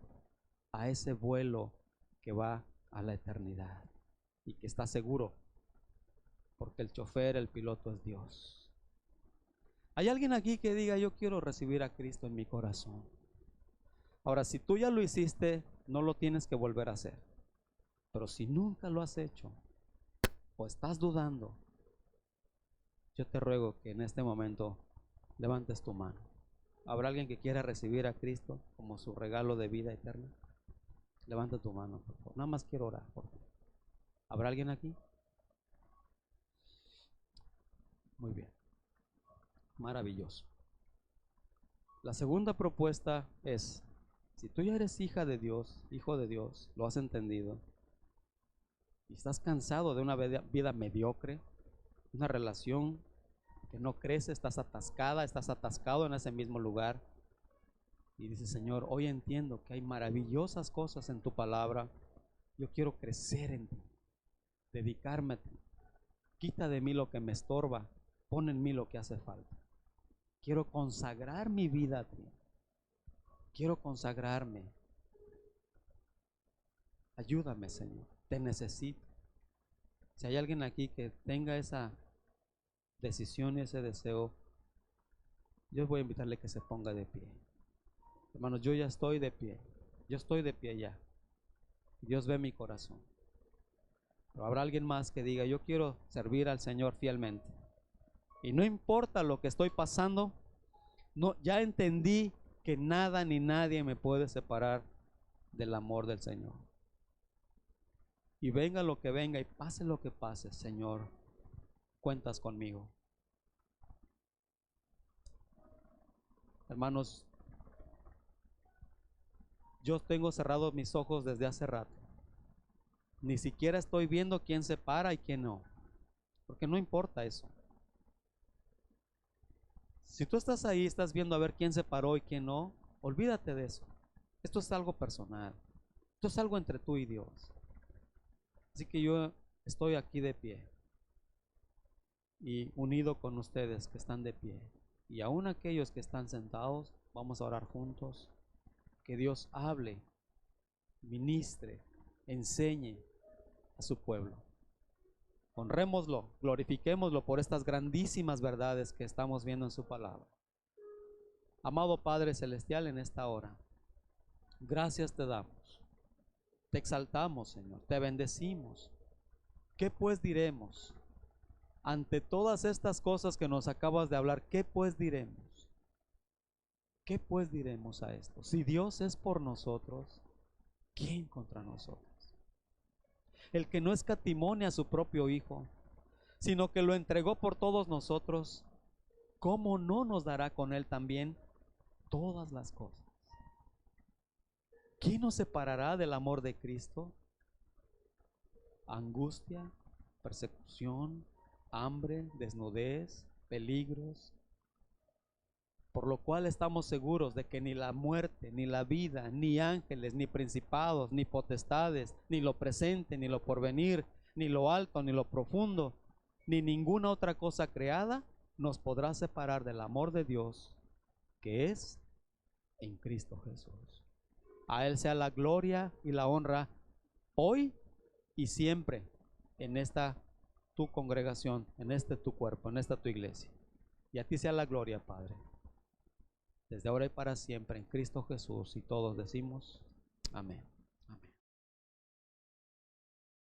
a ese vuelo que va a la eternidad. Y que está seguro, porque el chofer, el piloto es Dios. ¿Hay alguien aquí que diga, yo quiero recibir a Cristo en mi corazón? Ahora, si tú ya lo hiciste, no lo tienes que volver a hacer. Pero si nunca lo has hecho, o estás dudando, yo te ruego que en este momento levantes tu mano. ¿Habrá alguien que quiera recibir a Cristo como su regalo de vida eterna? Levanta tu mano, por favor. Nada más quiero orar por ti. ¿Habrá alguien aquí? Muy bien. Maravilloso. La segunda propuesta es, si tú ya eres hija de Dios, hijo de Dios, lo has entendido, y estás cansado de una vida mediocre, una relación que no crece, estás atascada, estás atascado en ese mismo lugar. Y dices, Señor, hoy entiendo que hay maravillosas cosas en tu palabra. Yo quiero crecer en ti, dedicarme a ti. Quita de mí lo que me estorba, pon en mí lo que hace falta. Quiero consagrar mi vida a ti. Quiero consagrarme. Ayúdame, Señor, te necesito. Si hay alguien aquí que tenga esa decisión y ese deseo, yo voy a invitarle que se ponga de pie. Hermanos, yo ya estoy de pie. Yo estoy de pie ya. Dios ve mi corazón. Pero habrá alguien más que diga, yo quiero servir al Señor fielmente. Y no importa lo que estoy pasando, no, ya entendí que nada ni nadie me puede separar del amor del Señor. Y venga lo que venga y pase lo que pase, Señor, cuentas conmigo. Hermanos, yo tengo cerrados mis ojos desde hace rato. Ni siquiera estoy viendo quién se para y quién no, porque no importa eso. Si tú estás ahí, estás viendo a ver quién se paró y quién no, olvídate de eso. Esto es algo personal. Esto es algo entre tú y Dios. Así que yo estoy aquí de pie y unido con ustedes que están de pie. Y aún aquellos que están sentados, vamos a orar juntos. Que Dios hable, ministre, enseñe a su pueblo. Honrémoslo, glorifiquémoslo por estas grandísimas verdades que estamos viendo en su palabra. Amado Padre Celestial, en esta hora, gracias te damos. Te exaltamos, Señor, te bendecimos. ¿Qué pues diremos? Ante todas estas cosas que nos acabas de hablar, ¿qué pues diremos? ¿Qué pues diremos a esto? Si Dios es por nosotros, ¿quién contra nosotros? El que no escatimó a su propio Hijo, sino que lo entregó por todos nosotros, ¿cómo no nos dará con Él también todas las cosas? ¿Quién nos separará del amor de Cristo? Angustia, persecución, hambre, desnudez, peligros. Por lo cual estamos seguros de que ni la muerte, ni la vida, ni ángeles, ni principados, ni potestades, ni lo presente, ni lo porvenir, ni lo alto, ni lo profundo, ni ninguna otra cosa creada nos podrá separar del amor de Dios que es en Cristo Jesús. A Él sea la gloria y la honra hoy y siempre en esta tu congregación, en este tu cuerpo, en esta tu iglesia. Y a ti sea la gloria, Padre, desde ahora y para siempre en Cristo Jesús. Y todos decimos amén.